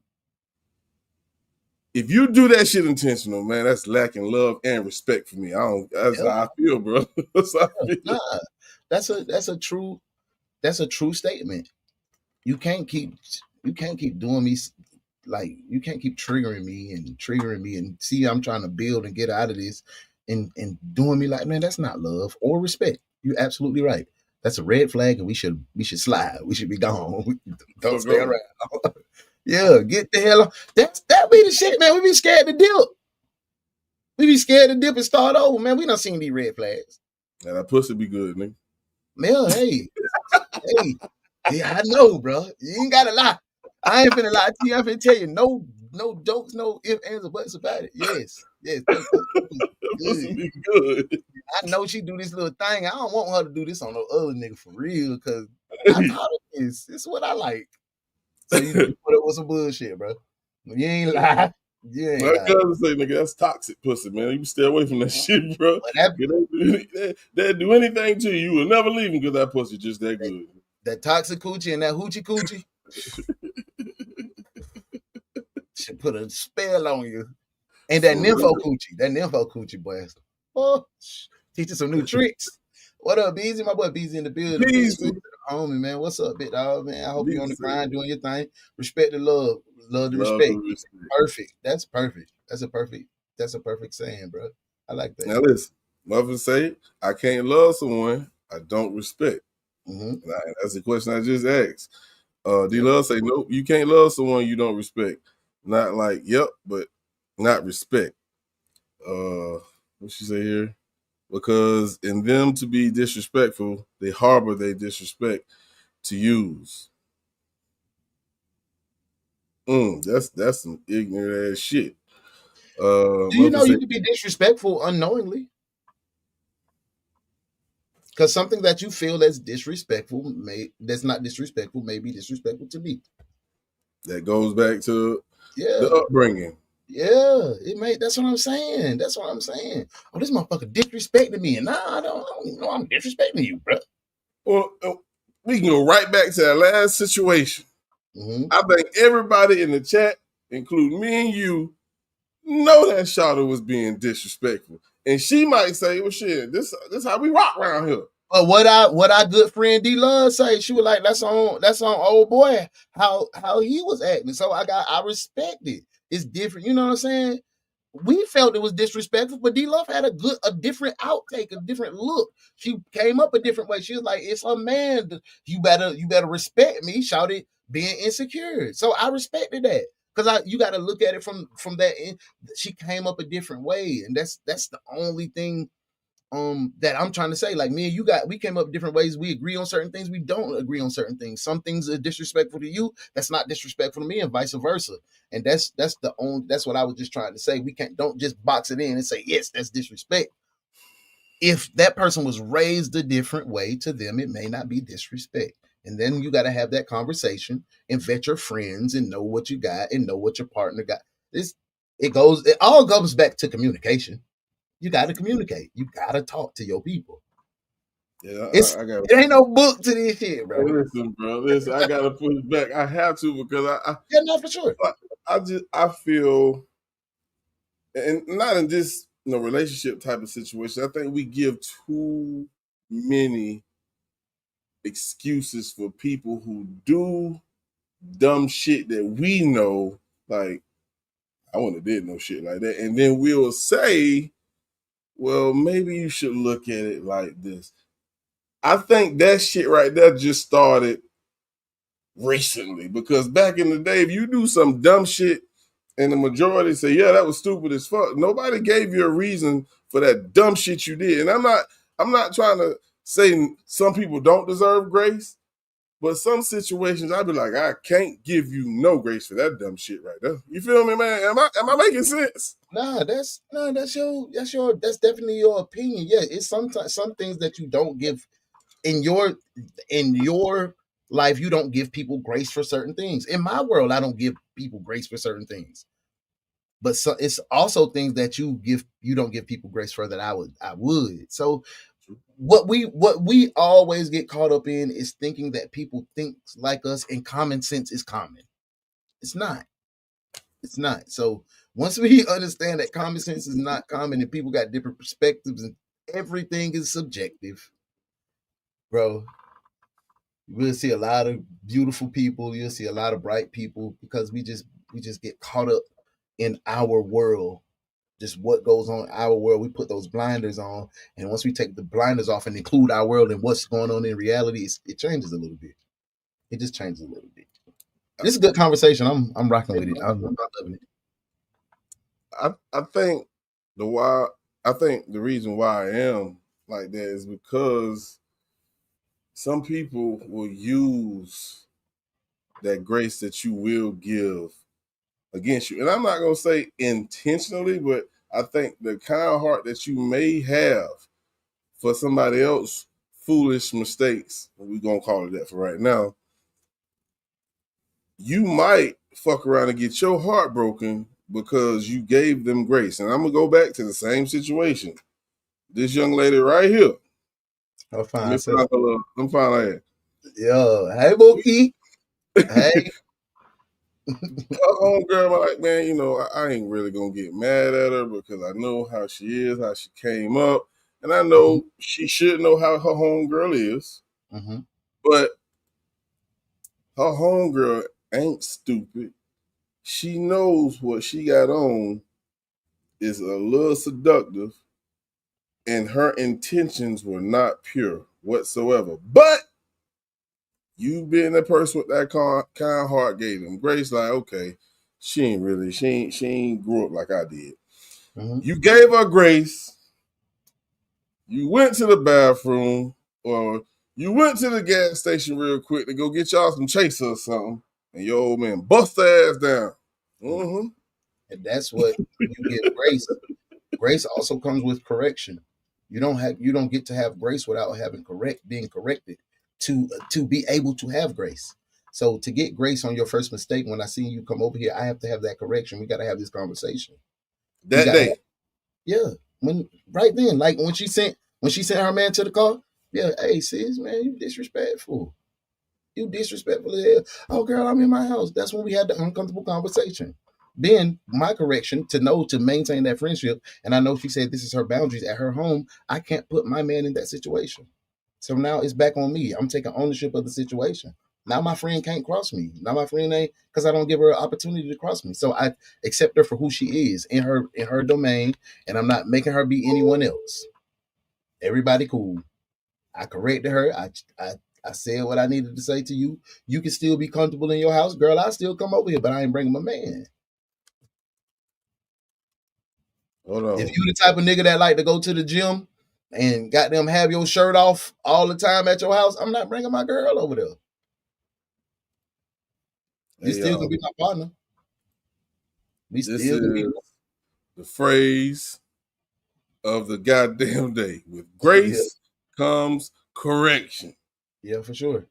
If you do that shit intentional, man, that's lacking love and respect for me. That's how I feel, bro. That's how I feel. Nah, that's a true statement. You can't keep doing me like, you can't keep triggering me and see I'm trying to build and get out of this and doing me like, man, that's not love or respect. You're absolutely right. That's a red flag, and we should slide. We should be gone. Don't stay around. Yeah, get the hell off. That be the shit, man. We be scared to dip. We be scared to dip and start over, man. We done seen these red flags. And that pussy be good, nigga. Man, hey. Yeah, I know, bro. You ain't gotta lie. I ain't finna lie to you. I'm finna tell you, no jokes, no ifs, ands, or buts about it. Yes. Pussy be good. I know she do this little thing. I don't want her to do this on no other nigga for real, because I thought it is. It's what I like. So you put up with some bullshit, bro. You ain't lie. You ain't My lie. cousin say, nigga, that's toxic pussy, man. You stay away from that shit, bro. They'll do anything to you. You will never leave them because that pussy just that good. That toxic coochie and that hoochie coochie should put a spell on you. And that nympho coochie, boy. Oh, teach you some new tricks. What up, Beezy? My boy Beezy in the building. Beezy. Homie, man. What's up, big dog, man? I hope you're on the grind doing your thing. Respect the love. Love the respect. Perfect. That's perfect. That's a perfect saying, bro. I like that. Now listen, mother say, I can't love someone I don't respect. Mm-hmm. That's the question I just asked. D-Love say, nope, you can't love someone you don't respect. Not like, yep, but not respect. What she say here? Because in them to be disrespectful, they harbor their disrespect to use. That's some ignorant ass shit. Do you know you can be disrespectful unknowingly? Because something that you feel that's disrespectful, that's not disrespectful, may be disrespectful to me. That goes back to the upbringing. Yeah, that's what I'm saying. Oh, this motherfucker disrespecting me, and nah, I don't know I'm disrespecting you, bro. Well, we can go right back to that last situation. Mm-hmm. I think everybody in the chat, including me and you, know that Shawty was being disrespectful. And she might say, well, shit, this how we rock around here. But what our good friend D-Love say, she was like, that's on old boy, how he was acting. So I respect it. It's different. You know what I'm saying? We felt it was disrespectful, but D-Love had a different outtake, a different look. She came up a different way. She was like, it's a man. You better respect me, shouted, being insecure. So I respected that. Because you got to look at it from that end. She came up a different way. And that's the only thing that I'm trying to say. Like, me and we came up different ways. We agree on certain things. We don't agree on certain things. Some things are disrespectful to you. That's not disrespectful to me, and vice versa. And that's what I was just trying to say. Don't just box it in and say, yes, that's disrespect. If that person was raised a different way, to them, it may not be disrespect. And then you got to have that conversation and vet your friends and know what you got and know what your partner got. It all goes back to communication. You got to communicate. You got to talk to your people. Yeah, it ain't no book to this shit, bro. Listen, bro. I got to push back. I have to, because yeah, no, for sure. I feel, and not in this relationship type of situation, I think we give too many excuses for people who do dumb shit that we know, like, I wouldn't have did no shit like that. And then we'll say, well, maybe you should look at it like this. I think that shit right there just started recently, because back in the day, if you do some dumb shit and the majority say, yeah, that was stupid as fuck, nobody gave you a reason for that dumb shit you did. And I'm not trying to say some people don't deserve grace, but some situations I'd be like, I can't give you no grace for that dumb shit right there. You feel me, man? Am I making sense? That's definitely your opinion. Yeah, it's sometimes some things that you don't give in your life. You don't give people grace for certain things. In my world, I don't give people grace for certain things. But so it's also things that you don't give people grace for that I would. So what we always get caught up in is thinking that people think like us and common sense is common. It's not. It's not. So once we understand that common sense is not common and people got different perspectives and everything is subjective, bro, you'll see a lot of beautiful people. You'll see a lot of bright people because we just get caught up in our world. Just what goes on in our world. We put those blinders on, and once we take the blinders off and include our world and what's going on in reality, it changes a little bit. It just changes a little bit. This is a good conversation. I'm rocking with it. I'm loving it. I think the reason why I am like that is because some people will use that grace that you will give against you. And I'm not going to say intentionally, but I think the kind of heart that you may have for somebody else foolish mistakes, we're going to call it that for right now, you might fuck around and get your heart broken because you gave them grace. And I'm going to go back to the same situation. This young lady right here. I'm fine. I'm fine. Yo, hey, Mookie. Hey. Her homegirl, I'm like, man, you know, I ain't really gonna get mad at her because I know how she is, how she came up, and I know she should know how her homegirl is. Mm-hmm. But her homegirl ain't stupid. She knows what she got on is a little seductive, and her intentions were not pure whatsoever. But you being that person with that kind heart gave him grace, like, okay, she ain't grew up like I did. Mm-hmm. You gave her grace. You went to the bathroom or you went to the gas station real quick to go get y'all some chaser or something, and your old man bust her ass down. Mm-hmm. And that's what you get grace. Grace also comes with correction. You don't get to have grace without being corrected to be able to have grace. So to get grace on your first mistake, when I see you come over here, I have to have that correction. We got to have this conversation. That day. Right then, like when she sent her man to the car, yeah, hey sis, man, you disrespectful. You disrespectful as hell. Oh girl, I'm in my house. That's when we had the uncomfortable conversation. Then my correction to maintain that friendship, and I know she said this is her boundaries at her home. I can't put my man in that situation. So now it's back on me. I'm taking ownership of the situation. Now my friend can't cross me. Now my friend ain't, because I don't give her an opportunity to cross me. So I accept her for who she is in her domain, and I'm not making her be anyone else. Everybody cool. I corrected her. I said what I needed to say to you. You can still be comfortable in your house, girl. I still come over here, but I ain't bringing my man. Hold on. If you the type of nigga that like to go to the gym and goddamn have your shirt off all the time at your house, I'm not bringing my girl over there. You still gonna be my partner. This is the phrase of the goddamn day. With grace comes correction. Yeah, for sure.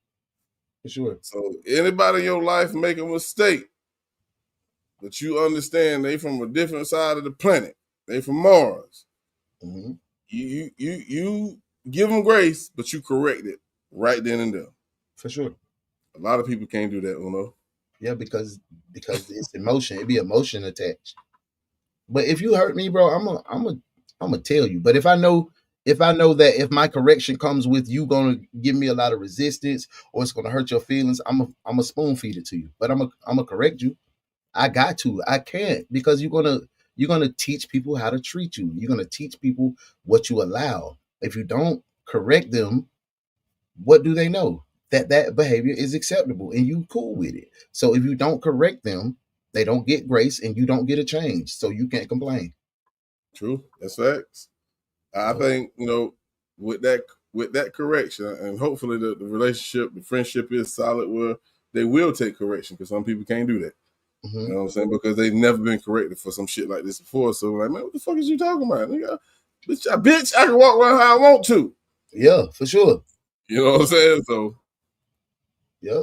For sure. So anybody in your life make a mistake, but you understand they from a different side of the planet. They from Mars. Mm-hmm. You give them grace, but you correct it right then and there. For sure. A lot of people can't do that, Uno. Yeah, because it's emotion. It be emotion attached. But if you hurt me, bro, I'm gonna tell you. But if I know that if my correction comes with you gonna give me a lot of resistance or it's gonna hurt your feelings, I'm a spoon feed it to you. But I'm gonna correct you. I got to. I can't, because you're gonna teach people how to treat you. You're gonna teach people what you allow. If you don't correct them, what do they know? that behavior is acceptable and you cool with it. So if you don't correct them, they don't get grace and you don't get a change. So you can't complain. True. That's facts. I think, with that correction, and hopefully the relationship, the friendship is solid where they will take correction, because some people can't do that. Mm-hmm. You know what I'm saying? Because they've never been corrected for some shit like this before. So like, man, what the fuck is you talking about? Nigga, bitch, I can walk around how I want to. Yeah, for sure. You know what I'm saying? So yep.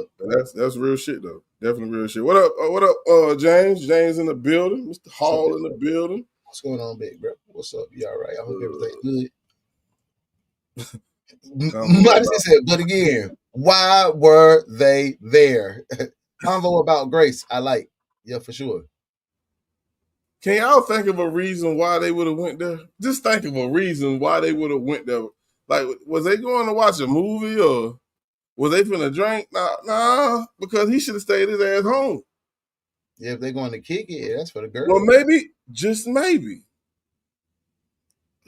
That's real shit though. Definitely real shit. What up, James? James in the building. Mr. Hall in the building. What's going on, big bro? What's up? You all right? I hope everything's good. Modesty said, but again, why were they there? Convo about grace. I like. Yeah, for sure. Can y'all think of a reason why they would have went there? Just think of a reason why they would have went there. Like, was they going to watch a movie or was they finna drink? Nah, because he should have stayed his ass home. Yeah, if they're going to kick it, that's for the girl. Well, maybe, just maybe,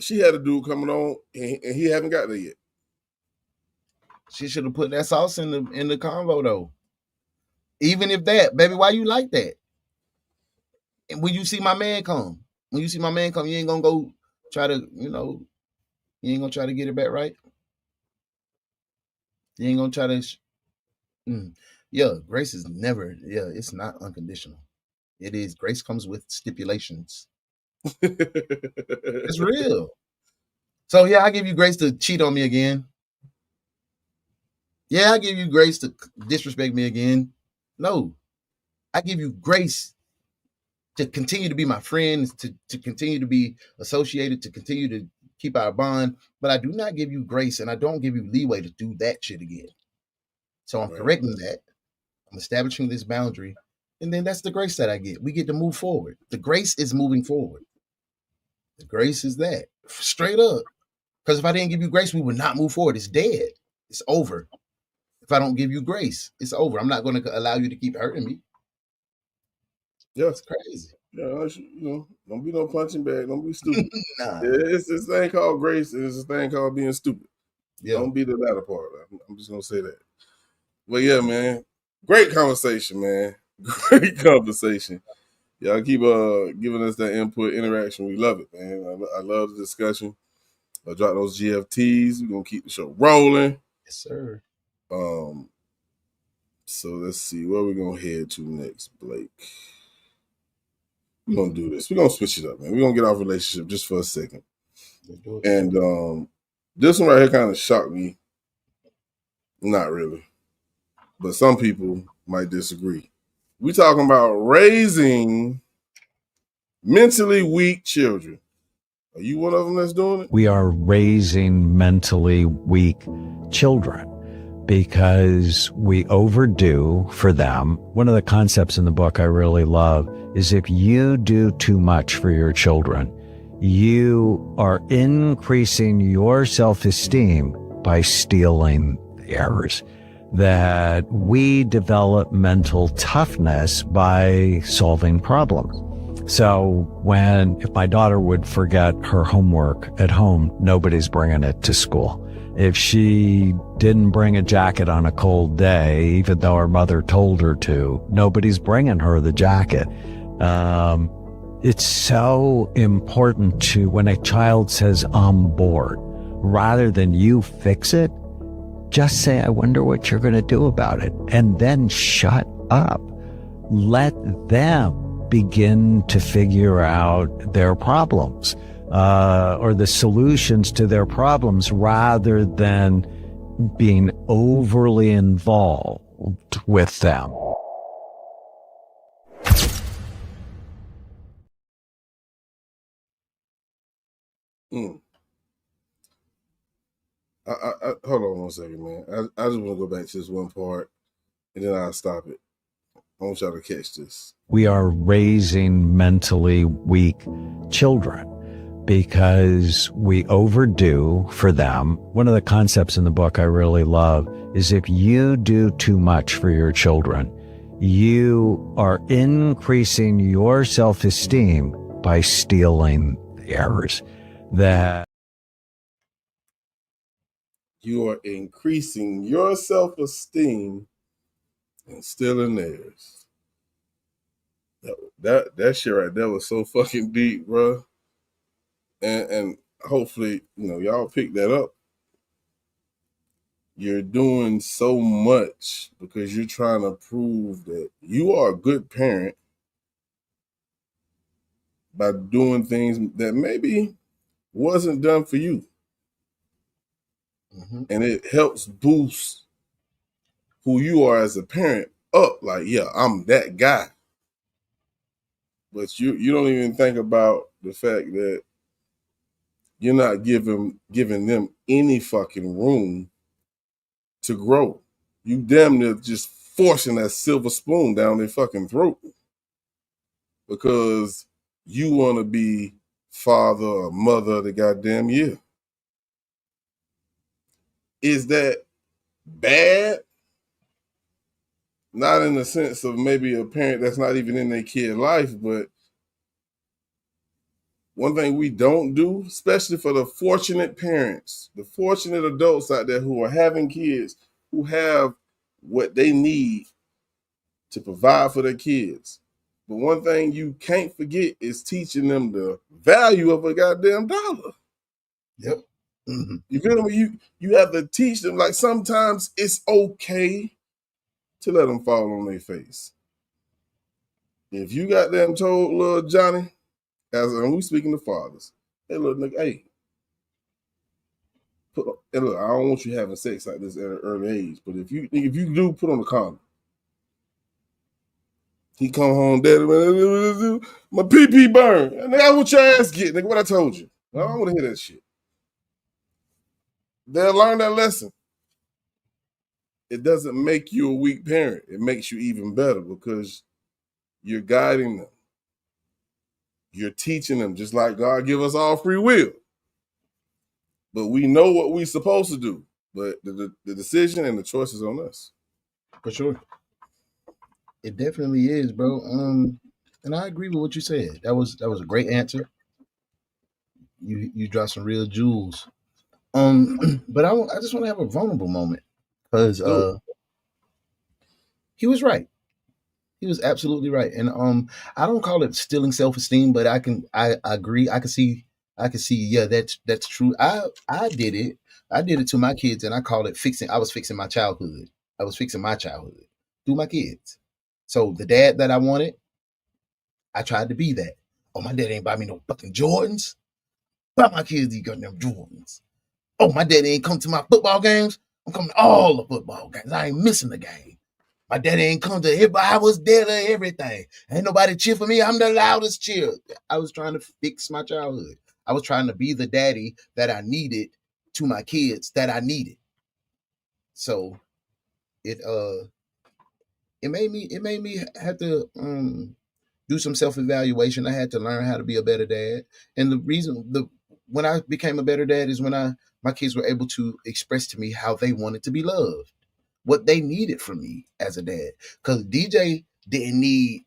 she had a dude coming on and he haven't got there yet. She should have put that sauce in the convo though. Even if that, baby, why you like that? And when you see my man come, you ain't gonna go try to, you ain't gonna try to get it back right. You ain't gonna try to. Yeah, grace is never. Yeah, it's not unconditional. It is. Grace comes with stipulations. It's real. So yeah, I give you grace to cheat on me again. Yeah, I give you grace to disrespect me again. No, I give you grace to continue to be my friend, to continue to be associated, to continue to keep our bond. But I do not give you grace, and I don't give you leeway to do that shit again. So I'm correcting that. I'm establishing this boundary, and then that's the grace that I get. We get to move forward. The grace is moving forward. The grace is that. Straight up. Because if I didn't give you grace, we would not move forward. It's dead. It's over. If I don't give you grace, it's over. I'm not going to allow you to keep hurting me. Yeah. It's crazy. Yeah, don't be no punching bag. Don't be stupid. Nah. It's this thing called grace, and it's this thing called being stupid. Yeah. Don't be the latter part. I'm just going to say that. But yeah, man, great conversation, man. Great conversation. Y'all keep giving us that input, interaction. We love it, man. I love the discussion. I'll drop those GFTs. We're going to keep the show rolling. Yes, sir. So let's see. Where we going to head to next, Blake? We're going to do this. We're going to switch it up, man. We're going to get off relationship just for a second. And this one right here kind of shocked me. Not really. But some people might disagree. We talking about raising mentally weak children. Are you one of them that's doing it? We are raising mentally weak children because we overdo for them. One of the concepts in the book I really love is if you do too much for your children, you are increasing your self-esteem by stealing the errors. That we develop mental toughness by solving problems. So if my daughter would forget her homework at home, nobody's bringing it to school. If she didn't bring a jacket on a cold day, even though her mother told her to, nobody's bringing her the jacket. It's so important to, when a child says, I'm bored, rather than you fix it, just say, I wonder what you're going to do about it. And then shut up. Let them begin to figure out their problems or the solutions to their problems rather than being overly involved with them. Hold on 1 second, man. I just want to go back to this one part, and then I'll stop it. I want y'all to catch this. We are raising mentally weak children because we overdo for them. One of the concepts in the book I really love is if you do too much for your children, you are increasing your self-esteem by stealing the errors. That you are increasing your self-esteem and stealing theirs. That shit right there was so fucking deep, bro. And hopefully, y'all pick that up. You're doing so much because you're trying to prove that you are a good parent by doing things that maybe wasn't done for you. Mm-hmm. And it helps boost who you are as a parent up. Like, yeah, I'm that guy. But you don't even think about the fact that you're not giving them any fucking room to grow. You damn near just forcing that silver spoon down their fucking throat because you want to be father or mother of the goddamn year. Is that bad? Not in the sense of maybe a parent that's not even in their kid life, but one thing we don't do, especially for the fortunate parents, the fortunate adults out there who are having kids, who have what they need to provide for their kids. But one thing you can't forget is teaching them the value of a goddamn dollar. Yep. Mm-hmm. You feel me? You have to teach them, like, sometimes it's okay to let them fall on their face. If you goddamn told little Johnny, and we speaking to fathers, hey, little nigga, hey, look, I don't want you having sex like this at an early age, but if you do, put on a condom. He come home, daddy, my pee burn. Nigga, I want your ass get, nigga, what I told you. I don't want to hear that shit. They'll learn that lesson. It doesn't make you a weak parent. It makes you even better because you're guiding them. You're teaching them, just like God give us all free will. But we know what we're supposed to do. But the decision and the choice is on us. For sure. It definitely is, bro. And I agree with what you said. That was a great answer. You dropped some real jewels. But I just want to have a vulnerable moment because he was right. He was absolutely right. And I don't call it stealing self-esteem, but I agree. I can see, yeah, that's true. I did it. I did it to my kids, and I call it fixing. I was fixing my childhood. I was fixing my childhood through my kids. So the dad that I wanted, I tried to be that. Oh, my dad ain't buy me no fucking Jordans. Buy my kids these goddamn Jordans. Oh, my daddy ain't come to my football games. I'm coming to all the football games. I ain't missing the game. My daddy ain't come to it, but I was there to everything. Ain't nobody cheer for me. I'm the loudest cheer. I was trying to fix my childhood. I was trying to be the daddy that I needed to my kids that I needed. So it made me have to do some self-evaluation. I had to learn how to be a better dad. And the reason when I became a better dad is when my kids were able to express to me how they wanted to be loved, what they needed from me as a dad. Because DJ didn't need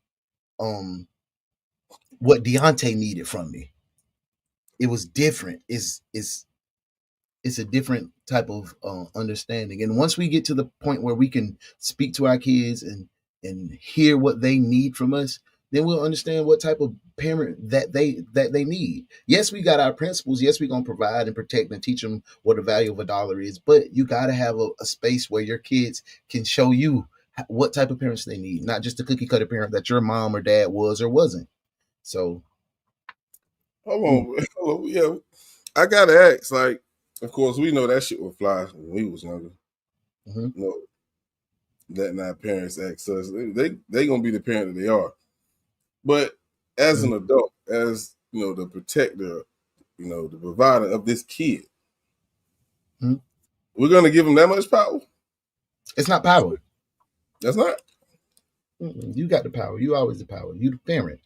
what Deontay needed from me. It was different. It's a different type of understanding. And once we get to the point where we can speak to our kids and hear what they need from us, then we'll understand what type of parent that they need. Yes, we got our principles. Yes, we're going to provide and protect and teach them what the value of a dollar is. But you got to have a space where your kids can show you what type of parents they need, not just the cookie cutter parent that your mom or dad was or wasn't. So, Hold on. Yeah, I got to ask, like, of course, we know that shit would fly when we was younger. mm-hmm. Letting our parents ask us. They going to be the parent that they are. But as an adult, as, the protector, the provider of this kid, we're going to give them that much power? It's not power. That's not? You got the power. You always the power. You the parent.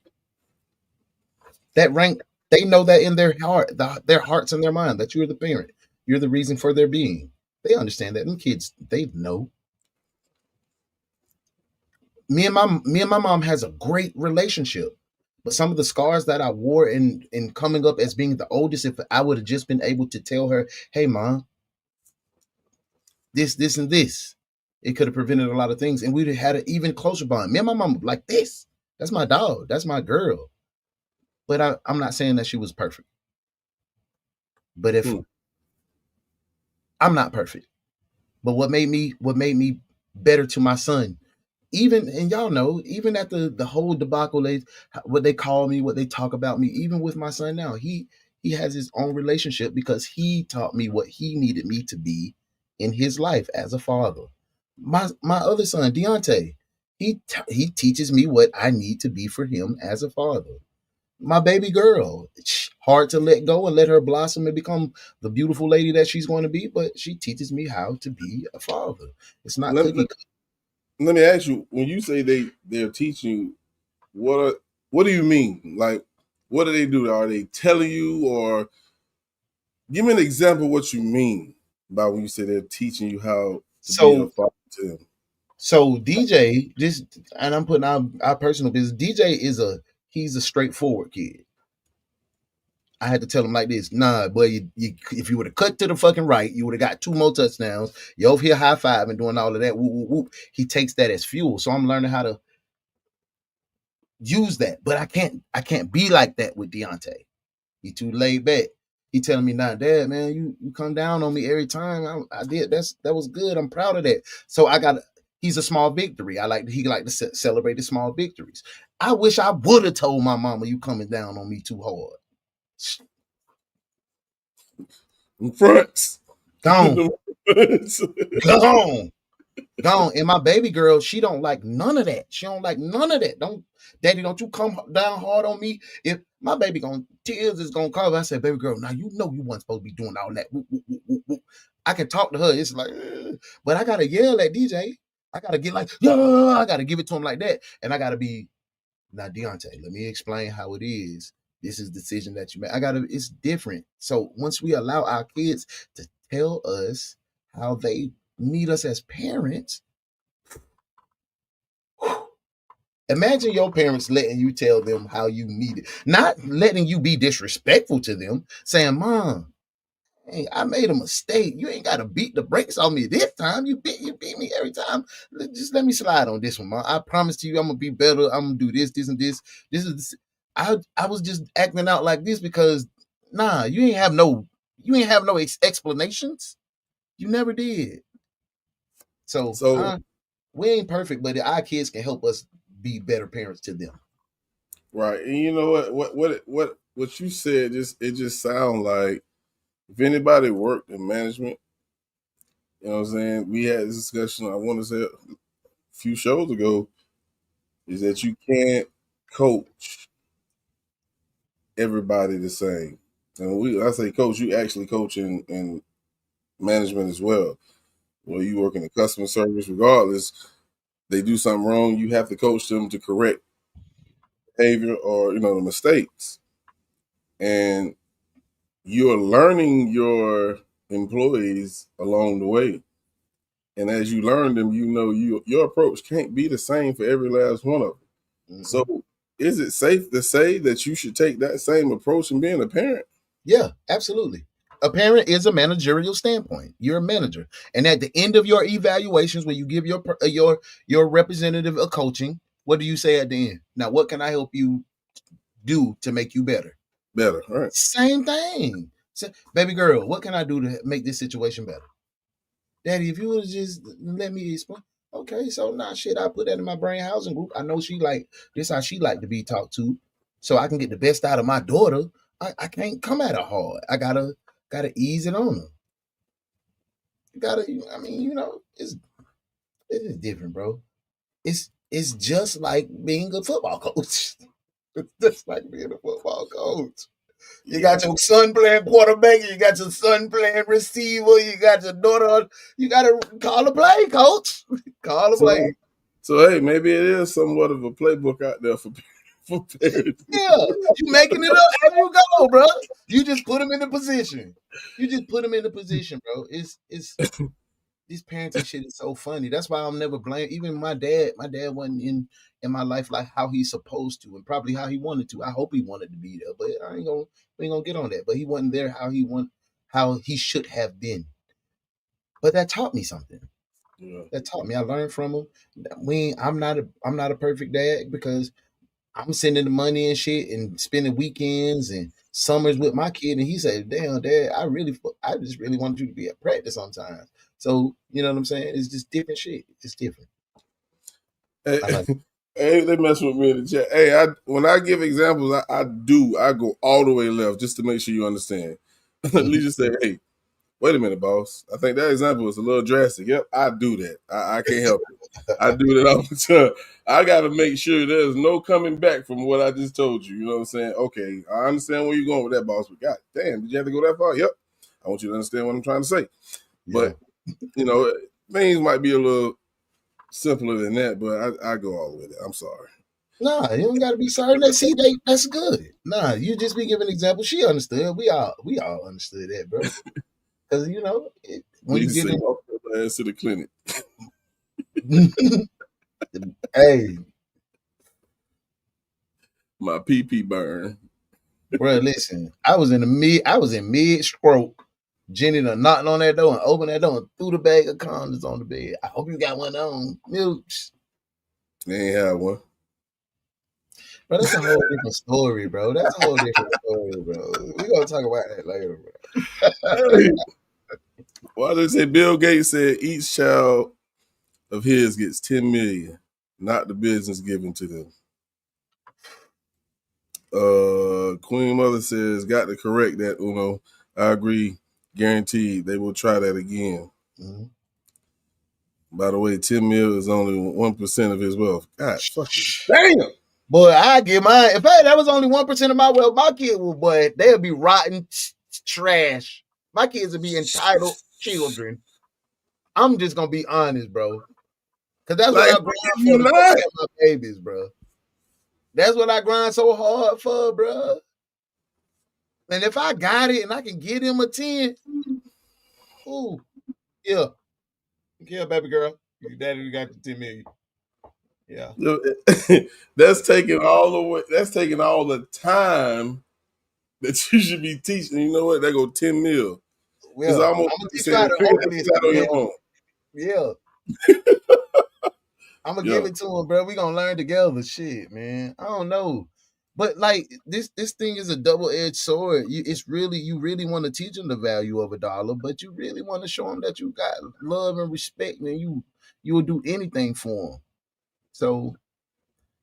That rank, they know that in their heart, their hearts and their mind, that you're the parent. You're the reason for their being. They understand that. And kids, they know. Me and my mom has a great relationship. But some of the scars that I wore in coming up as being the oldest, if I would have just been able to tell her, hey, Mom, this, and this. It could have prevented a lot of things, and we'd have had an even closer bond. Me and my mom like this. That's my dog. That's my girl. But I'm not saying that she was perfect. But if I'm not perfect, but what made me better to my son, even, and y'all know, even at the whole debacle, what they call me, what they talk about me, even with my son now, he has his own relationship because he taught me what he needed me to be in his life as a father. My other son, Deontay, he teaches me what I need to be for him as a father. My baby girl, it's hard to let go and let her blossom and become the beautiful lady that she's going to be, but she teaches me how to be a father. It's not Let, cookie. let me ask you, when you say they're teaching you, what do you mean? Like, what do they do? Are they telling you, or give me an example of what you mean by when you say they're teaching you how to be a father to them? So DJ, and I'm putting our personal business. DJ he's a straightforward kid. I had to tell him like this: nah, boy, if you would have cut to the fucking right, you would have got 2 more touchdowns. You over here high five and doing all of that. Whoop, whoop, whoop. He takes that as fuel. So I'm learning how to use that, but I can't be like that with Deontay. He too laid back. He telling me, nah, Dad, man, you come down on me every time. I did. That was good. I'm proud of that. So he's a small victory. He like to celebrate the small victories. I wish I would have told my mama, you coming down on me too hard. Fronts. Gone. Gone. Gone. And my baby girl, she don't like none of that. She don't like none of that. Daddy, don't you come down hard on me. If my baby tears is gonna cover. I said, baby girl, now you know you weren't supposed to be doing all that. Whoop, whoop, whoop, whoop, whoop. I can talk to her. It's like, but I gotta yell at DJ. I gotta get like, yeah, I gotta give it to him like that. And I gotta be, now Deontay, let me explain how it is. This is the decision that you make. It's different. So once we allow our kids to tell us how they need us as parents, imagine your parents letting you tell them how you need it. Not letting you be disrespectful to them, saying, Mom, hey, I made a mistake. You ain't got to beat the brakes on me this time. You beat me every time. Just let me slide on this one, Mom. I promise to you I'm going to be better. I'm going to do this, and this. I was just acting out like this because, nah, you ain't have no explanations. You never did. So we ain't perfect, but our kids can help us be better parents to them. Right. And you know what you said, it just sounds like if anybody worked in management, you know what I'm saying? We had this discussion, I want to say a few shows ago, is that you can't coach everybody the same. And I say coach, you actually coach in management as well. Well, you work in the customer service, regardless, they do something wrong, you have to coach them to correct behavior or, the mistakes. And you're learning your employees along the way. And as you learn them, your approach can't be the same for every last one of them. Mm-hmm. So is it safe to say that you should take that same approach in being a parent? Yeah, absolutely. A parent is a managerial standpoint. You're a manager. And at the end of your evaluations, when you give your representative a coaching, what do you say at the end? Now, what can I help you do to make you better? Better, right? Same thing. So, baby girl, what can I do to make this situation better? Daddy, if you would just let me explain. Okay, so now shit, I put that in my brain housing group. I know she like this, how she like to be talked to. So I can get the best out of my daughter. I can't come at her hard. I gotta ease it on her. It's different, bro. It's just like being a football coach. It's just like being a football coach. You got your son playing quarterback, you got your son playing receiver, you got your daughter. You got to call a play, coach. Call a play. So, hey, maybe it is somewhat of a playbook out there for parents. Yeah, you making it up as you go, bro. You just put them in the position. Bro. It's this parenting shit is so funny. That's why I'll never blame. Even my dad wasn't in my life like how he's supposed to, and probably how he wanted to. I hope he wanted to be there, but we ain't gonna get on that. But he wasn't there how he should have been. But that taught me something. Yeah. That taught me. I learned from him. I'm not a perfect dad because I'm sending the money and shit and spending weekends and summers with my kid. And he said, "Damn, Dad, I just really wanted you to be at practice sometimes." So you know what I'm saying? It's just different shit. It's different. Hey, I like hey, they mess with me in the chat. Hey, when I give examples, I go all the way left just to make sure you understand. At least just say, hey, wait a minute, boss. I think that example is a little drastic. Yep, I do that. I can't help it. I do that all the time. I got to make sure there's no coming back from what I just told you. You know what I'm saying? Okay, I understand where you're going with that, boss. But God damn, did you have to go that far? Yep. I want you to understand what I'm trying to say. Yeah. But, things might be a little simpler than that, but I go all the way there. I'm sorry. Nah, you don't gotta be sorry. That's good. Nah, you just be giving examples. She understood. We all understood that, bro. Because when you give walk your ass to the clinic. hey, My PP burn. bro, listen. I was in mid stroke. Jenny done knocked on that door and opened that door and threw the bag of condoms on the bed. I hope you got one on. Milks. They ain't have one. Bro, that's a whole different story, bro. That's a whole different story, bro. We're gonna talk about that later, bro. Why they say Bill Gates said each child of his gets 10 million, not the business given to them. Queen Mother says, got to correct that, Uno. I agree. Guaranteed they will try that again. Mm-hmm. By the way, 10 mil is only 1% of his wealth. God fucking damn. Boy, I get mine. If that was only 1% of my wealth, my kid would, boy, they'll be rotten trash. My kids would be entitled children. I'm just gonna be honest, bro. Cause that's what I grind for to protect my babies, bro. That's what I grind so hard for, bro. And if I got it and I can get him a 10, ooh, yeah. Yeah, baby girl. Your daddy got the 10 million. Yeah. That's taking all the time that you should be teaching. You know what? They go 10 mil. Well, it's almost I'm gonna teach you how to open this on your own. Yeah. I'm gonna give it to him, bro. We gonna learn together. Shit, man. I don't know. But like this thing is a double-edged sword. You really want to teach them the value of $1, but you really want to show them that you got love and respect, and you will do anything for them. So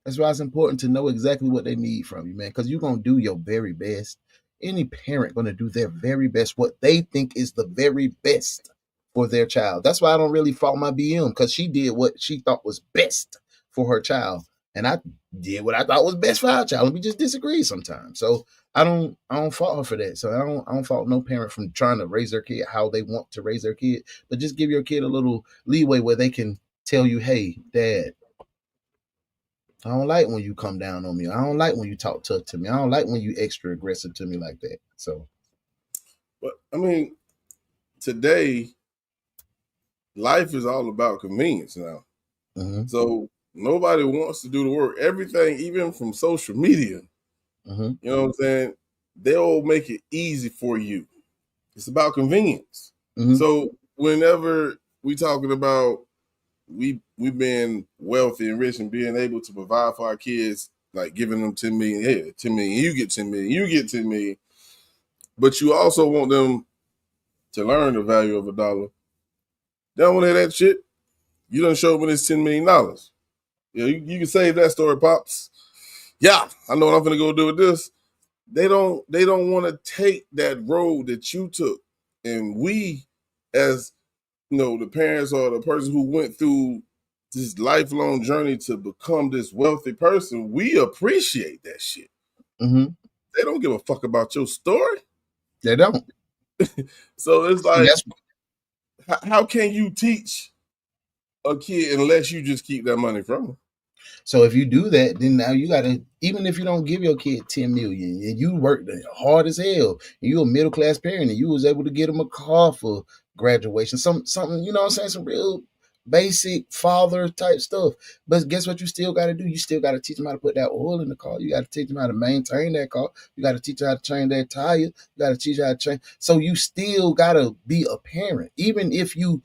that's why it's important to know exactly what they need from you, man, because you're gonna do your very best. Any parent gonna do their very best, what they think is the very best for their child. That's why I don't really fault my BM, because she did what she thought was best for her child, and I did what I thought was best for our child. And we just disagree sometimes. So I don't fault her for that. So I don't fault no parent from trying to raise their kid how they want to raise their kid, but just give your kid a little leeway where they can tell you, hey, Dad, I don't like when you come down on me. I don't like when you talk tough to me. I don't like when you extra aggressive to me like that. So, but I mean, today, life is all about convenience now. mm-hmm. So nobody wants to do the work. Everything, even from social media, mm-hmm. you know what I'm saying? They'll make it easy for you. It's about convenience. Mm-hmm. So whenever we talking about we being wealthy and rich and being able to provide for our kids, like giving them 10 million, yeah, 10 million, you get 10 million, you get 10 million. But you also want them to learn the value of $1. They don't want to hear that shit. You done show them this $10 million. Yeah, you can save that story, Pops. Yeah, I know what I'm gonna go do with this. They don't want to take that road that you took. And we, as the parents or the person who went through this lifelong journey to become this wealthy person, we appreciate that shit. Mm-hmm. They don't give a fuck about your story. They don't. So it's like, how can you teach a kid unless you just keep that money from them? So if you do that, then now you gotta, even if you don't give your kid 10 million and you worked hard as hell, and you're a middle-class parent and you was able to get them a car for graduation, something, you know what I'm saying, some real basic father type stuff. But guess what you still got to do? You still got to teach them how to put that oil in the car. You got to teach them how to maintain that car. You got to teach them how to change that tire. You got to teach them how to change. So you still got to be a parent. Even if you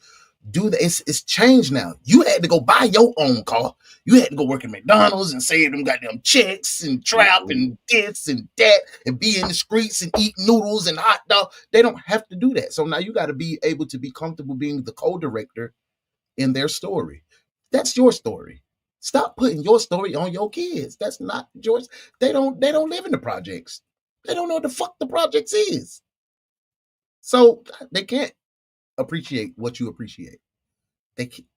do that, it's changed now. You had to go buy your own car. You had to go work at McDonald's and save them goddamn checks and trap and this and that and be in the streets and eat noodles and hot dog. They don't have to do that. So now you got to be able to be comfortable being the co-director in their story. That's your story. Stop putting your story on your kids. That's not yours. They don't live in the projects. They don't know what the fuck the projects is. So they can't appreciate what you appreciate. They can't.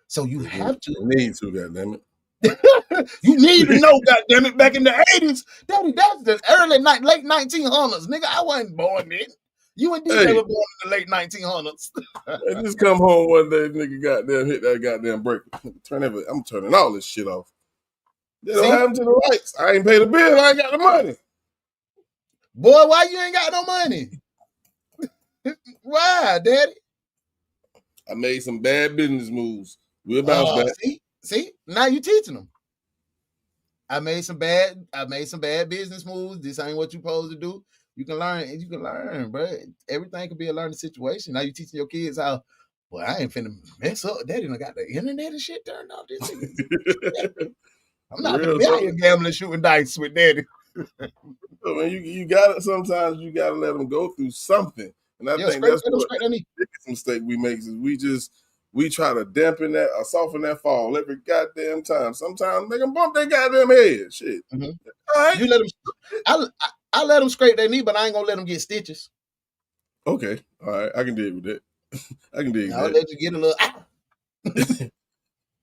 So you have to. You need to, goddammit. You need to know, goddammit, back in the 80s, Daddy, that's the late 1900s. Nigga, I wasn't born then. You and DJ were born in the late 1900s. I just come home one day, nigga, goddamn hit that goddamn breaker. I'm turning all this shit off. They don't have them to the lights. I ain't paid the bill. I ain't got the money. Boy, why you ain't got no money? Why, Daddy? I made some bad business moves. We'll bounce back. See, now you teaching them. I made some bad business moves. This ain't what you supposed to do. You can learn, bro. Everything can be a learning situation. Now you teaching your kids how, well, I ain't finna mess up. Daddy done got the internet and shit turned off. This I'm not gonna be out here gambling, shooting dice with Daddy. So, man, you gotta sometimes you gotta let them go through something. And I think that's what the biggest mistake we make is we try to dampen that or soften that fall every goddamn time. Sometimes make them bump their goddamn head. Shit. Mm-hmm. All right. You let them. I let them scrape their knee, but I ain't gonna let them get stitches. Okay. All right. I can deal with that. I can deal with that. I'll let you get a little.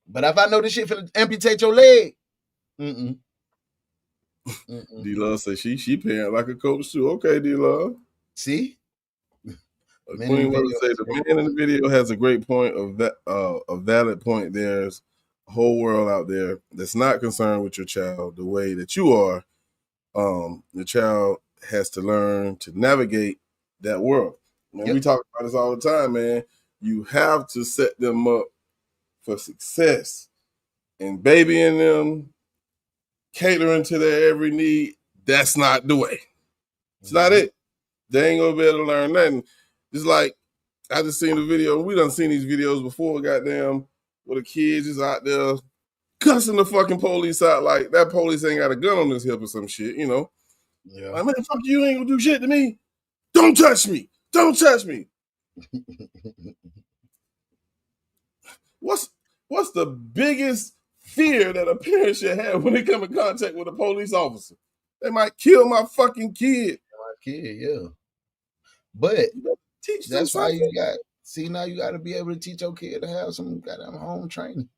But if I know this shit finna amputate your leg, D-Love says she parent like a coach too. Okay, D-Love. See? Queen Mother say the man in the video has a great point a valid point. There's a whole world out there that's not concerned with your child the way that you are. The child has to learn to navigate that world. Man, we talk about this all the time, man. You have to set them up for success. And babying them, catering to their every need, that's not the way. It's not it. They ain't gonna be able to learn nothing. It's like, I just seen the video. We done seen these videos before, goddamn, where the kids is out there cussing the fucking police out like that police ain't got a gun on his hip or some shit, you know? Yeah. Like, man, fuck you ain't gonna do shit to me. Don't touch me. Don't touch me. What's the biggest fear that a parent should have when they come in contact with a police officer? They might kill my fucking kid. Yeah. But that's why you now you got to be able to teach your kid to have some goddamn home training.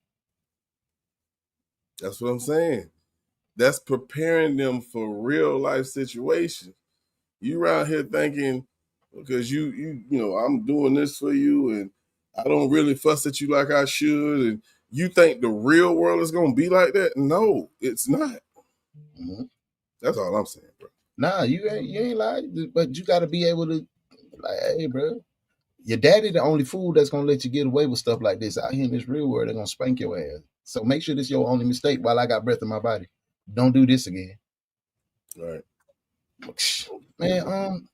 That's what I'm saying. That's preparing them for real life situations. You around here thinking, because you know, I'm doing this for you and I don't really fuss at you like I should, and you think the real world is gonna be like that? No, it's not. Mm-hmm. That's all I'm saying, bro. Nah, you ain't lying, but you got to be able to, like, hey, bro, your daddy the only fool that's gonna let you get away with stuff like this out here in this real world. They're gonna spank your ass. So make sure this is your only mistake while I got breath in my body. Don't do this again. All right, man.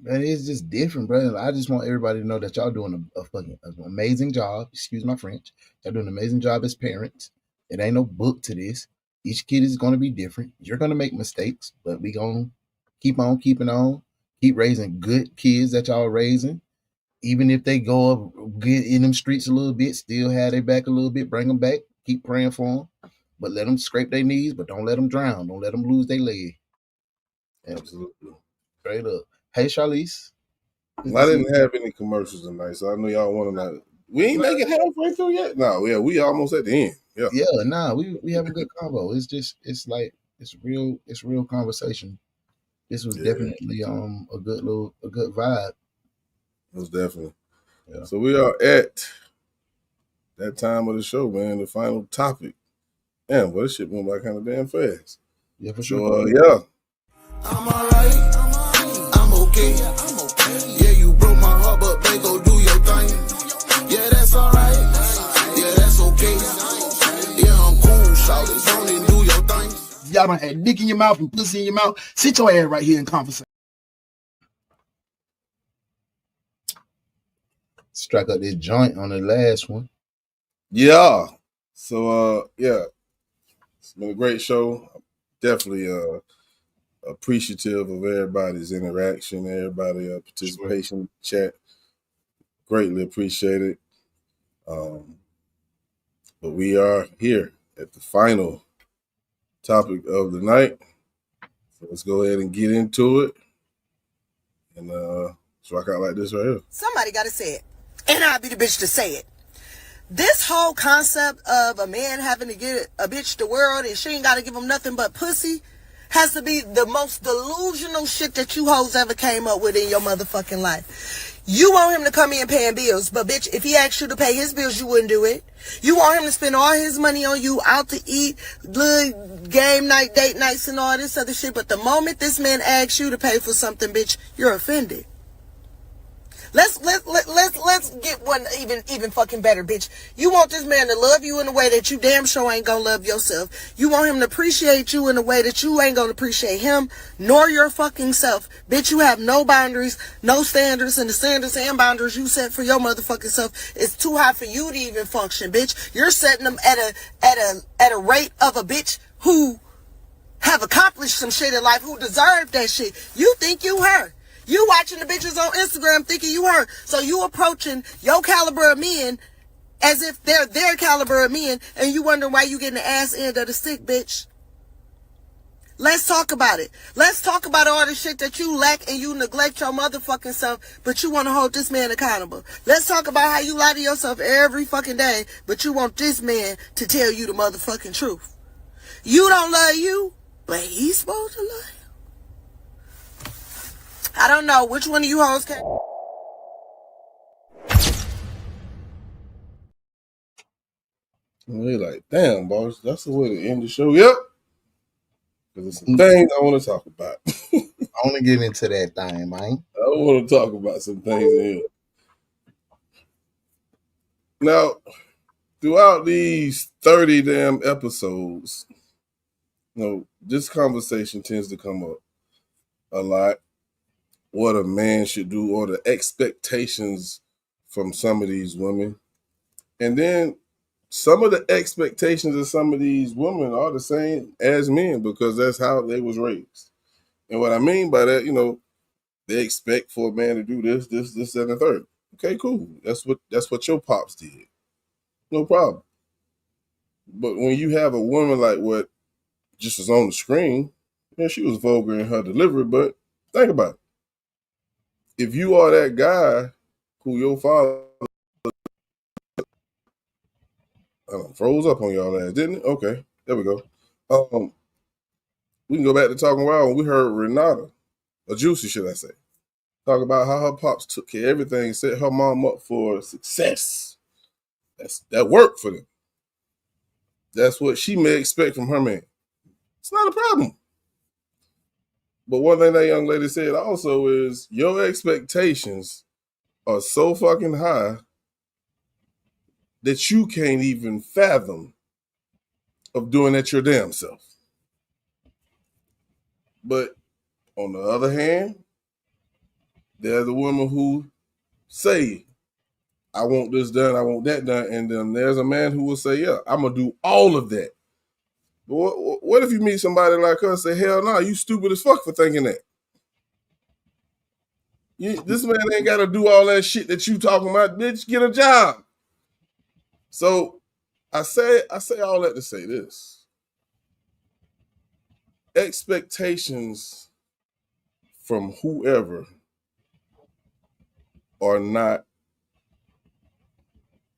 Man, it's just different, bro. I just want everybody to know that y'all doing a fucking amazing job. Excuse my French. Y'all doing an amazing job as parents. It ain't no book to this. Each kid is going to be different. You're going to make mistakes, but we going to keep on keeping on. Keep raising good kids that y'all raising. Even if they go up, get in them streets a little bit, still have their back a little bit, bring them back. Keep praying for them. But let them scrape their knees, but don't let them drown. Don't let them lose their leg. Absolutely. Straight up. Hey, Charlize. I didn't have any commercials tonight, so I know y'all want to know. We ain't make it halfway through yet? No, yeah, we almost at the end. Yeah, nah, we have a good combo. It's real conversation. This was definitely a good vibe. Most definitely. Yeah. So we are at that time of the show, man. The final topic. Damn, well, this shit went by kind of damn fast. Yeah, for sure. So, yeah. I'm alright. I'm okay. Yeah, you broke my heart, but babe, go do your thing. y'all done had dick in your mouth and pussy in your mouth. Sit your ass right here and conversate. Strike up this joint on the last one. Yeah. So yeah, it's been a great show. Definitely appreciative of everybody's interaction, everybody participation, chat. Greatly appreciate it. But we are here at the final topic of the night. So let's go ahead and get into it. And let's rock out like this right here. Somebody got to say it. And I'll be the bitch to say it. This whole concept of a man having to get a bitch the world and she ain't got to give him nothing but pussy has to be the most delusional shit that you hoes ever came up with in your motherfucking life. You want him to come in paying bills, but bitch, if he asked you to pay his bills, you wouldn't do it. You want him to spend all his money on you, out to eat, good game night, date nights, and all this other shit. But the moment this man asks you to pay for something, bitch, you're offended. Let's get one even fucking better, bitch. You want this man to love you in a way that you damn sure ain't gonna love yourself. You want him to appreciate you in a way that you ain't gonna appreciate him, nor your fucking self. Bitch, you have no boundaries, no standards, and the standards and boundaries you set for your motherfucking self is too high for you to even function, bitch. You're setting them at a rate of a bitch who have accomplished some shit in life, who deserve that shit. You think you her. You watching the bitches on Instagram thinking you her. So you approaching your caliber of men as if they're their caliber of men, and you wondering why you getting the ass end of the stick, bitch. Let's talk about it. Let's talk about all the shit that you lack and you neglect your motherfucking self, but you want to hold this man accountable. Let's talk about how you lie to yourself every fucking day, but you want this man to tell you the motherfucking truth. You don't love you, but he's supposed to love you. I don't know which one of you hoes can. They're like, damn, boss, that's the way to end the show. Yep. Because there's some things I want to talk about. I want to get into that thing, man. I want to talk about some things in here. Now, throughout these 30 damn episodes, this conversation tends to come up a lot. What a man should do, or the expectations from some of these women. And then some of the expectations of some of these women are the same as men, because that's how they was raised. And what I mean by that, they expect for a man to do this, and the third. Okay, cool. That's what your pops did. No problem. But when you have a woman like what just was on the screen, she was vulgar in her delivery, but think about it. If you are that guy who your father froze up on y'all ass, didn't it? Okay, there we go. We can go back to talking wild when we heard Renata, or Juicy, should I say, talk about how her pops took care of everything, set her mom up for success. That worked for them. That's what she may expect from her man. It's not a problem. But one thing that young lady said also is your expectations are so fucking high that you can't even fathom of doing it your damn self. But on the other hand, there's a woman who say, I want this done, I want that done, and then there's a man who will say, yeah, I'm going to do all of that. But what if you meet somebody like her and say, hell no, you stupid as fuck for thinking that? This man ain't got to do all that shit that you talking about. Bitch, get a job. So I say all that to say this. Expectations from whoever are not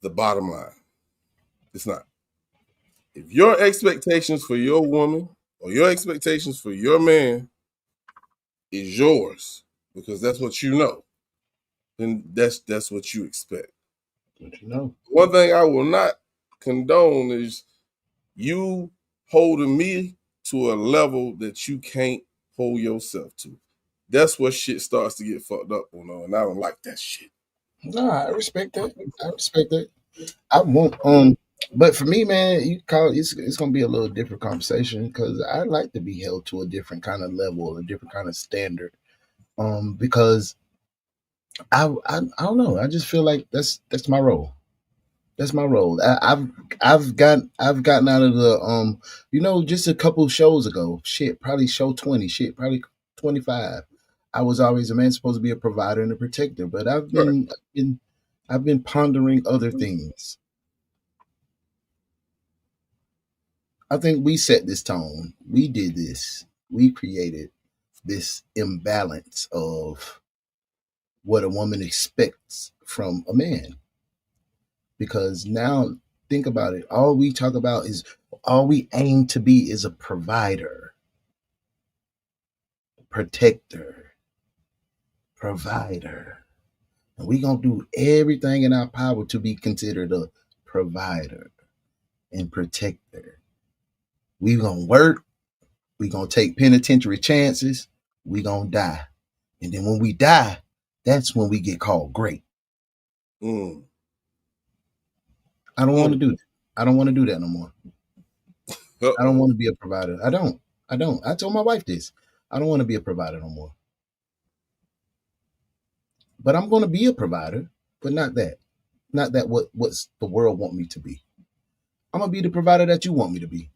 the bottom line. It's not. If your expectations for your woman or your expectations for your man is yours, because that's what you know, then that's what you expect. What you know. One thing I will not condone is you holding me to a level that you can't hold yourself to. That's where shit starts to get fucked up on, and I don't like that shit. No, I respect that. I want But for me, man, it's gonna be a little different conversation because I like to be held to a different kind of level, a different kind of standard. Because I don't know. I just feel like that's my role. That's my role. I've gotten out of the just a couple shows ago. Shit, probably show 20. Shit, probably 25. I was always a man supposed to be a provider and a protector, but I've been pondering other things. I think we set this tone. We did this. We created this imbalance of what a woman expects from a man. Because now, think about it. All we aim to be is a provider, protector, provider. And we going to do everything in our power to be considered a provider and protector. We going to work. We going to take penitentiary chances. We going to die. And then when we die, that's when we get called great. Mm. I don't want to do that. I don't want to do that no more. I don't want to be a provider. I don't. I told my wife this. I don't want to be a provider no more. But I'm going to be a provider, but not that. Not that what's the world want me to be. I'm going to be the provider that you want me to be.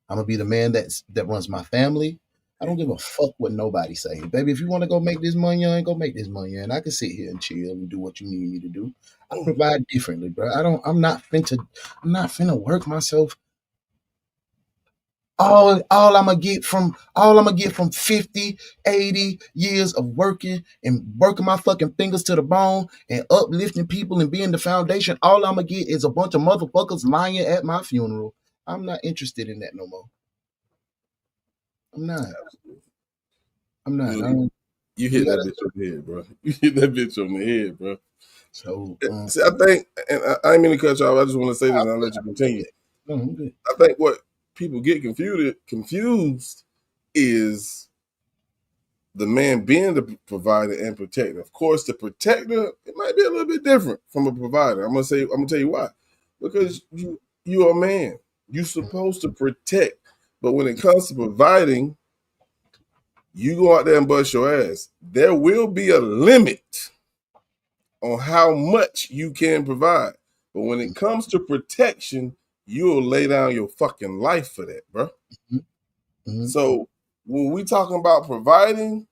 I'm going to be the man that runs my family. I don't give a fuck what nobody say. Baby, if you want to go make this money, go make this money. And I can sit here and chill and do what you need me to do. I provide differently, bro. I'm not finna work myself. All I'm gonna get from 50, 80 years of working my fucking fingers to the bone and uplifting people and being the foundation. All I'm gonna get is a bunch of motherfuckers lying at my funeral. I'm not interested in that no more. I'm not. You hit that bitch on the head, bro. You hit that bitch on the head, bro. So see, I think, and I ain't mean to cut you off. I just want to say this, and I'll let you continue. No, I'm good. I think what people get confused is the man being the provider and protector. Of course, the protector, it might be a little bit different from a provider. I'm gonna tell you why. Because you're a man. You're supposed to protect. But when it comes to providing, you go out there and bust your ass. There will be a limit on how much you can provide. But when it comes to protection, you'll lay down your fucking life for that, bro. Mm-hmm. So when we talking about providing,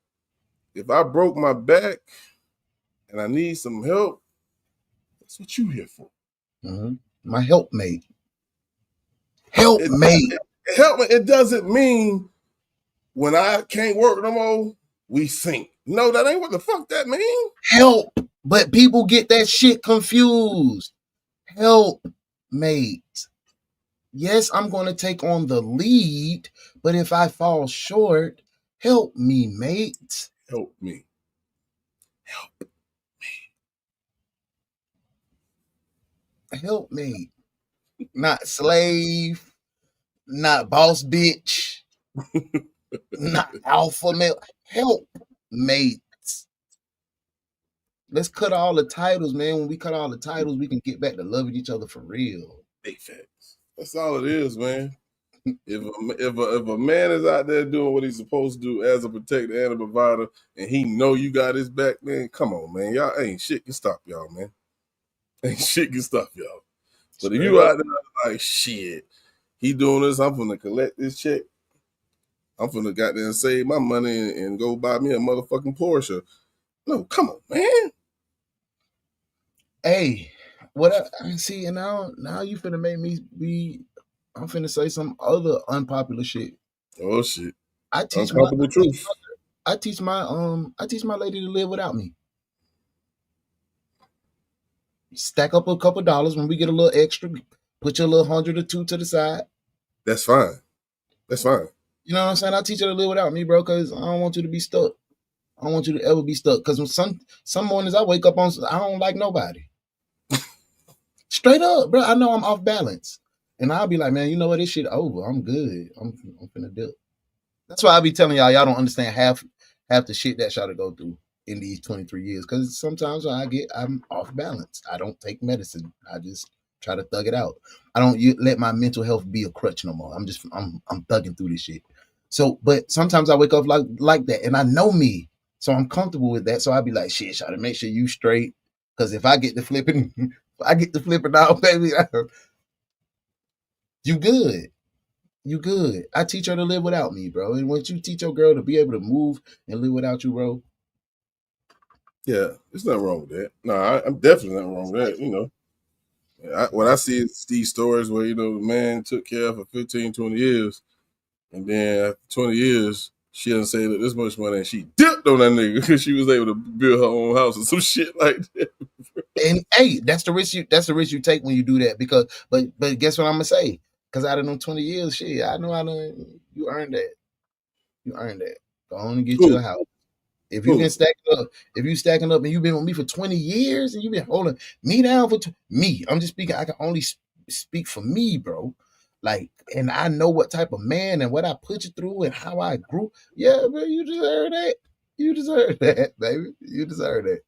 if I broke my back and I need some help, that's what you here for. Mm-hmm. My helpmate. Helpmate. It doesn't mean when I can't work no more, we sink. No, that ain't what the fuck that mean. Help. But people get that shit confused. Helpmate. Yes, I'm going to take on the lead, but if I fall short, help me, mate. Help me. Help me. Help me. Not slave, not boss bitch, not alpha male. Help, mates. Let's cut all the titles, man. When we cut all the titles, we can get back to loving each other for real. Big facts. That's all it is, man. If a man is out there doing what he's supposed to do as a protector and a provider, and he know you got his back, man, come on, man. Y'all ain't shit can stop y'all, man. Ain't shit can stop y'all. But if you out there like, shit, he doing this, I'm finna collect this check. I'm finna goddamn save my money and go buy me a motherfucking Porsche. No, come on, man. Hey, what I see, and now you finna make me be. I'm finna say some other unpopular shit. Oh shit! I teach my lady to live without me. Stack up a couple dollars when we get a little extra. Put your little 100 or 2 to the side. That's fine. That's fine. You know what I'm saying? I teach her to live without me, bro, because I don't want you to be stuck. I don't want you to ever be stuck. Because some mornings I wake up on, I don't like nobody. Straight up, bro. I know I'm off balance. And I'll be like, man, you know what? This shit over. I'm good. I'm finna dip. That's why I be telling y'all don't understand half the shit that y'all to go through in these 23 years. Because sometimes I'm off balance. I don't take medicine. I just try to thug it out. I don't let my mental health be a crutch no more. I'm thugging through this shit. So, but sometimes I wake up like that, and I know me, so I'm comfortable with that. So I'll be like, shit, try to make sure you straight, because if I get to flipping, out, baby, you good. You good. I teach her to live without me, bro. And once you teach your girl to be able to move and live without you, bro. Yeah, there's nothing wrong with that. No, I'm definitely nothing wrong with that. You know, when I see these stories where, you know, the man took care of her for 15, 20 years, and then after 20 years, she doesn't say that this much money, and she dipped on that nigga because she was able to build her own house or some shit like that. And hey, that's the risk you take when you do that. Because but guess what I'm gonna say? Because out of them 20 years, shit, I know you earned that. You earned that. Go on and get you a house. If you've been stacking up and you've been with me for 20 years and you've been holding me down for me, I'm just speaking, I can only speak for me, bro. Like, and I know what type of man and what I put you through and how I grew. Yeah, bro, you deserve that. You deserve that, baby. You deserve that.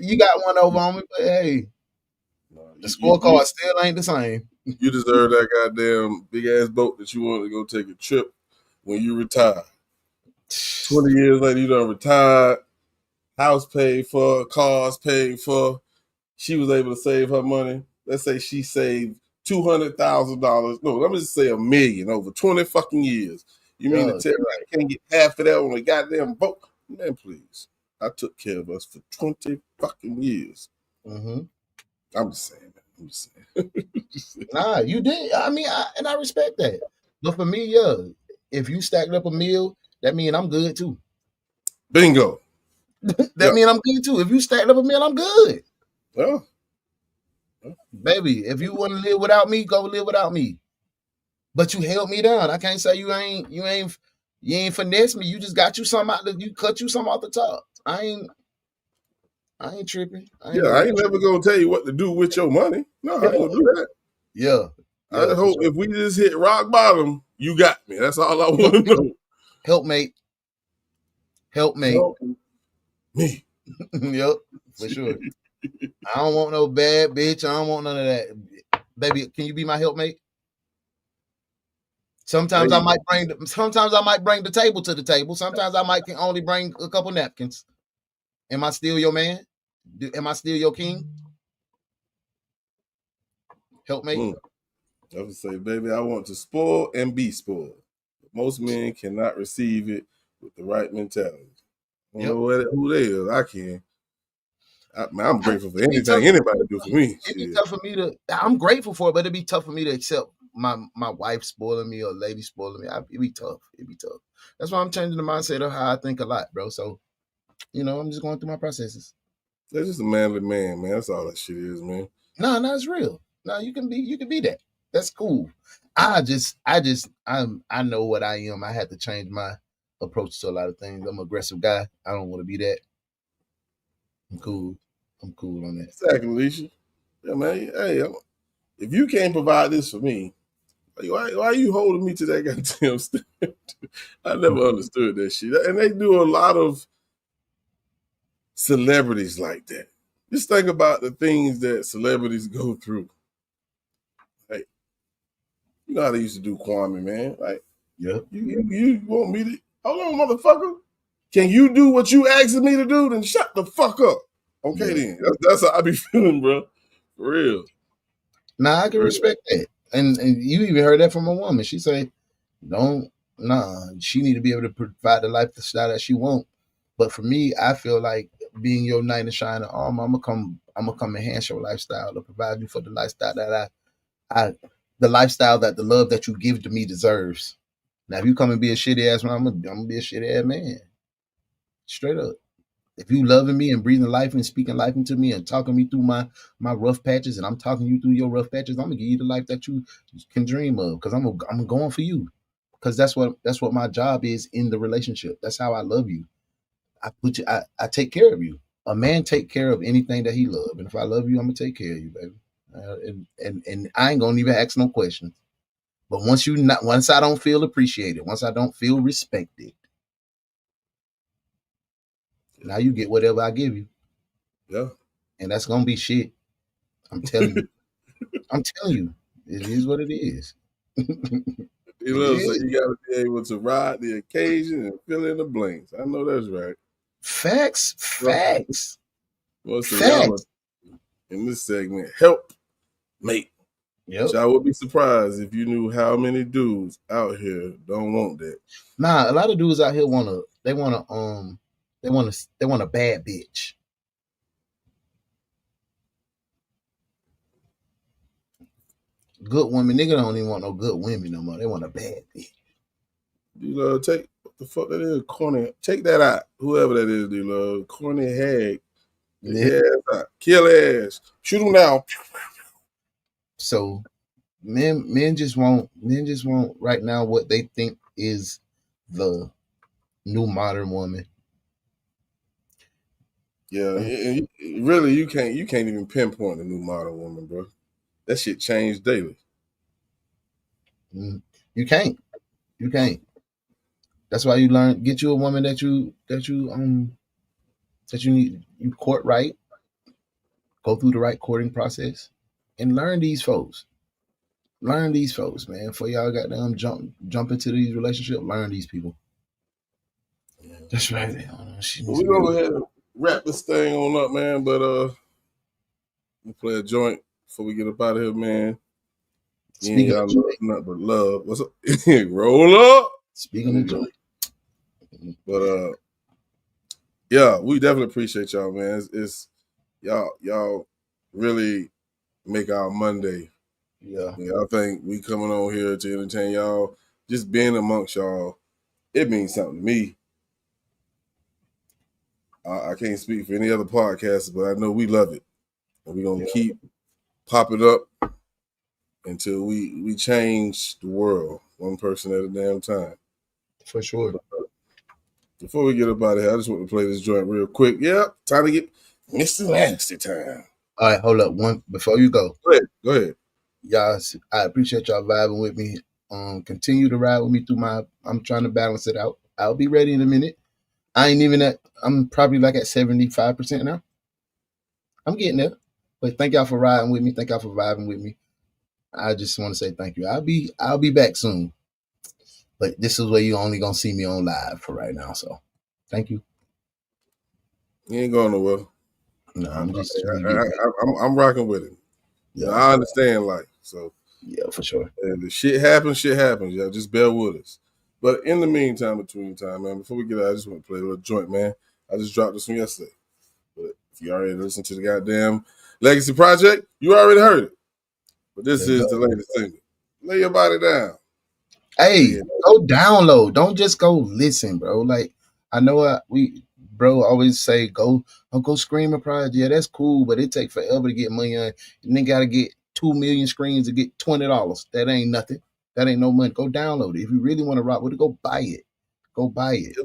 You got one over on me, but hey, the scorecard still ain't the same. You deserve that goddamn big ass boat that you want to go take a trip when you retire. 20 years later, you done retired, house paid for, cars paid for. She was able to save her money. Let's say she saved $200,000. No, let me just say $1 million over 20 fucking years. You mean to tell me I can't get half of that on a goddamn boat? Man, please. I took care of us for 20 fucking years. Mm-hmm. I'm just saying, man. I'm just saying. Nah, you did. I mean, I respect that. But for me, yeah, if you stacked up a meal, that mean I'm good too. Bingo. That mean I'm good too. If you stacked up a meal, I'm good. Yeah. Baby, if you want to live without me, go live without me. But you held me down. I can't say you ain't finesse me. You just got you something you cut you something off the top. I ain't tripping. I ain't never gonna tell you what to do with your money. No, I ain't gonna do that. Yeah. I hope if we just hit rock bottom, you got me. That's all I want to know. Helpmate. Me. Yep, for sure. I don't want no bad bitch. I don't want none of that. Baby, can you be my helpmate? Sometimes I might bring the table to the table. Sometimes I might can only bring a couple napkins. Am I still your man? Am I still your king? Helpmate. I would say, baby, I want to spoil and be spoiled. But most men cannot receive it with the right mentality. I don't know who they is. I can. I'm grateful for anything anybody do for me. It'd be tough for me to. I'm grateful for it, but it'd be tough for me to accept my wife spoiling me or lady spoiling me. It'd be tough. That's why I'm changing the mindset of how I think a lot, bro. So, I'm just going through my processes. That's just a manly man. That's all that shit is, man. No, it's real. No, you can be that. That's cool. I know what I am. I had to change my approach to a lot of things. I'm an aggressive guy. I don't want to be that. I'm cool on that. Exactly, Alicia. Yeah, man. Hey, if you can't provide this for me, why are you holding me to that goddamn standard? I never understood that shit. And they do a lot of celebrities like that. Just think about the things that celebrities go through. Like, you know how they used to do Kwame, man. Like, yeah, you want me to hold on, motherfucker? Can you do what you asking me to do? Then shut the fuck up. Okay, then. That's how I be feeling, bro. For real. Nah, I can respect that. And you even heard that from a woman. She say, she need to be able to provide the lifestyle that she want. But for me, I feel like being your knight in shining armor, I'm gonna come enhance your lifestyle to provide you for the lifestyle that the lifestyle that the love that you give to me deserves. Now, if you come and be a shitty ass man, I'm gonna be a shitty ass man. Straight up. If you loving me and breathing life and speaking life into me and talking me through my rough patches, and I'm talking you through your rough patches, I'm gonna give you the life that you can dream of. Because I'm going for you. Because that's what my job is in the relationship. That's how I love you. I take care of you. A man take care of anything that he loves, and if I love you, I'm gonna take care of you, baby. And I ain't gonna even ask no questions. But once I don't feel appreciated, once I don't feel respected, now you get whatever I give you. Yeah. And that's gonna be shit. I'm telling you. I'm telling you, it is what it is. D-Love said you got to be able to ride the occasion and fill in the blanks. I know that's right. Facts. Well, so y'all in this segment, help mate. Yep. So I would be surprised if you knew how many dudes out here don't want that. Nah, a lot of dudes out here want a bad bitch. Good women, nigga don't even want no good women no more. They want a bad bitch. D-Love, take what the fuck that is, corny. Take that out. Whoever that is, D-Love, corny hag. Yeah, kill ass. Shoot him now. So men just want right now what they think is the new modern woman. Yeah, and really you can't even pinpoint a new modern woman, bro. That shit changed daily. You can't. That's why you learn. Get you a woman that you need. You court right. Go through the right courting process, and learn these folks. Learn these folks, man. Before y'all got them jump into these relationships, learn these people. Yeah. That's right. We're gonna go ahead and wrap this thing on up, man. But we'll play a joint before we get up out of here, man. Speaking of nothing but love. What's up? Roll up. Speaking of joint. But yeah, we definitely appreciate y'all, man. It's y'all really make our Monday. Yeah. I think we coming on here to entertain y'all. Just being amongst y'all, it means something to me. I can't speak for any other podcasts, but I know we love it. And we're going to keep popping up until we change the world one person at a damn time. For sure. Before we get up out of here, I just want to play this joint real quick. Yep, time to get Mr. Nasty time. All right, hold up. One before you go. Go ahead. Y'all, I appreciate y'all vibing with me. Continue to ride with me through I'm trying to balance it out. I'll be ready in a minute. I'm probably like at 75% now. I'm getting there. But thank y'all for riding with me. Thank y'all for vibing with me. I just want to say thank you. I'll be back soon. But this is where you only gonna see me on live for right now. So thank you. You ain't going nowhere. No, I'm just I'm rocking with it. Yeah, I understand life. So yeah, for sure. And the shit happens. Y'all just bear with us. But in the meantime, between time, man, before we get out, I just want to play a little joint, man. I just dropped this one yesterday. But if you already listened to the goddamn Legacy Project, you already heard it. But this is the latest single. Lay your body down. Hey, go download. Don't just go listen, bro. Like, I know bro always say go scream a project. Yeah, that's cool, but it take forever to get money on. And then gotta get 2 million screens to get $20. That ain't nothing. That ain't no money. Go download it. If you really want to rock with it, go buy it. Go buy it.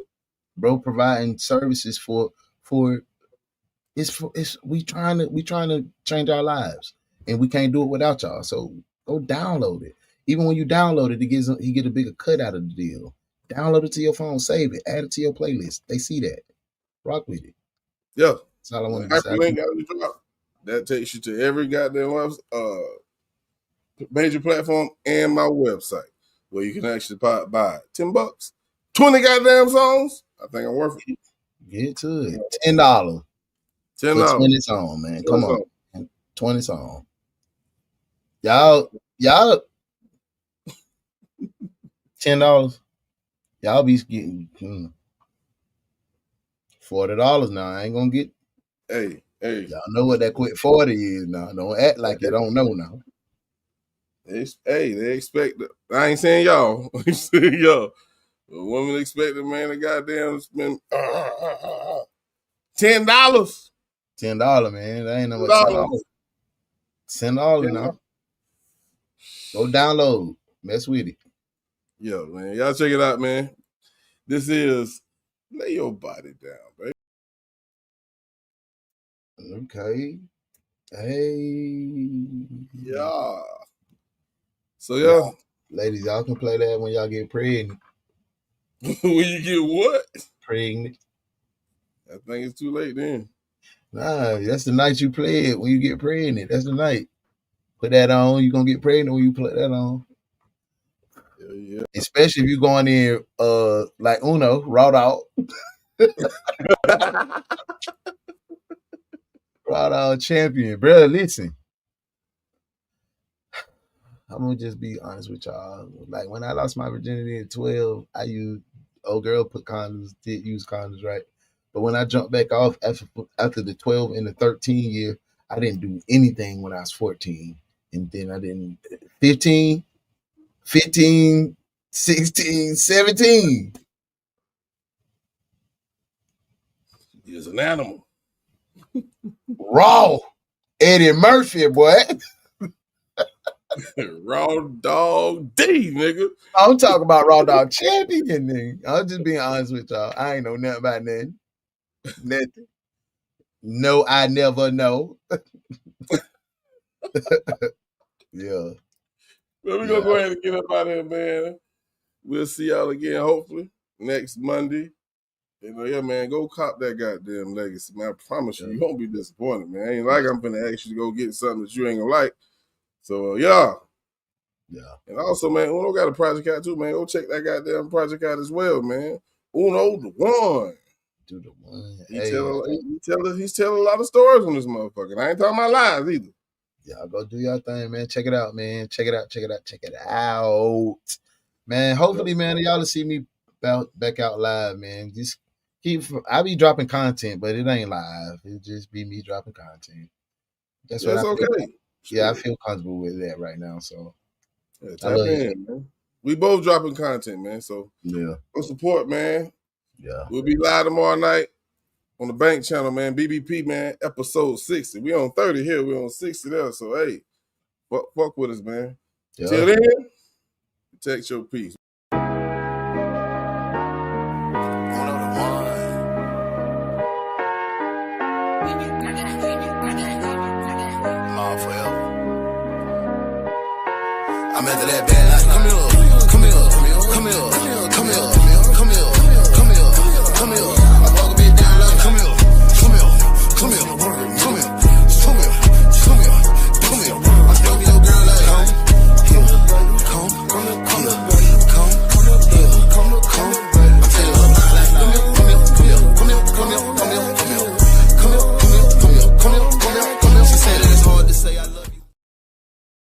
Bro, providing services we trying to change our lives. And we can't do it without y'all. So go download it. Even when you download it, he get a bigger cut out of the deal. Download it to your phone, save it, add it to your playlist. They see that. Rock with it. Yeah. That's all I want to say. Hyperlink got to drop. That takes you to every goddamn major platform and my website where you can actually buy $10, 20 goddamn songs. I think I'm worth it. Get to it. $10. $10. 20 songs, man. Come on. 20 songs. Y'all $10. Y'all be getting $40 now. I ain't gonna get. Hey. Y'all know what that quick 40 is now. Don't act like you don't know now. They expect. I ain't saying y'all. I'm saying y'all. The woman expect a man to goddamn spend $10. $10, man. That ain't no much. $10 now. Go download. Mess with it. Yo, man. Y'all check it out, man. This is Lay Your Body Down, baby. Okay. Hey. Yeah. So, yeah. Ladies, y'all can play that when y'all get pregnant. When you get what? Pregnant. I think it's too late then. Nah, that's the night you play it when you get pregnant. That's the night. Put that on. You're gonna get pregnant when you put that on. Yeah. Especially if you going in like Uno, raw dog. Raw dog champion. Bro, listen. I'm gonna just be honest with y'all. Like when I lost my virginity at 12, I used old girl put condoms, did use condoms, right? But when I jumped back off after the 12 and the 13 year, I didn't do anything when I was 14. And then I didn't 15, 16, 17. He's an animal. Raw. Eddie Murphy, boy. Raw dog D, nigga. I'm talking about raw dog champion, nigga. I'm just being honest with y'all. I ain't know nothing about nothing. Nothing. No, I never know. Yeah. Well, we're gonna go ahead and get up out of here, man. We'll see y'all again, hopefully, next Monday. You know, yeah, man, go cop that goddamn legacy, man. I promise you, you won't be disappointed, man. Ain't like I'm finna ask you to go get something that you ain't gonna like. So, yeah. And also, man, Uno got a project out too, man. Go check that goddamn project out as well, man. Uno the one. Do the one. He's telling a lot of stories on this motherfucker. I ain't talking about lies either. Y'all go do your thing, man. Check it out, man. Check it out. Man, hopefully, man, y'all will see me back out live, man. Just I be dropping content, but it ain't live. It just be me dropping content. That's okay. I feel comfortable with that right now. So tap in, man. We both dropping content, man. So go support, man. Yeah. We'll be live tomorrow night on the Bank channel, man. BBP, man, episode 60. We on 30 here. We on 60 there. So hey, fuck with us, man. Yeah. Till then, protect your peace. I'm after that bad life. Come here. I fuck a bitch down like, come here.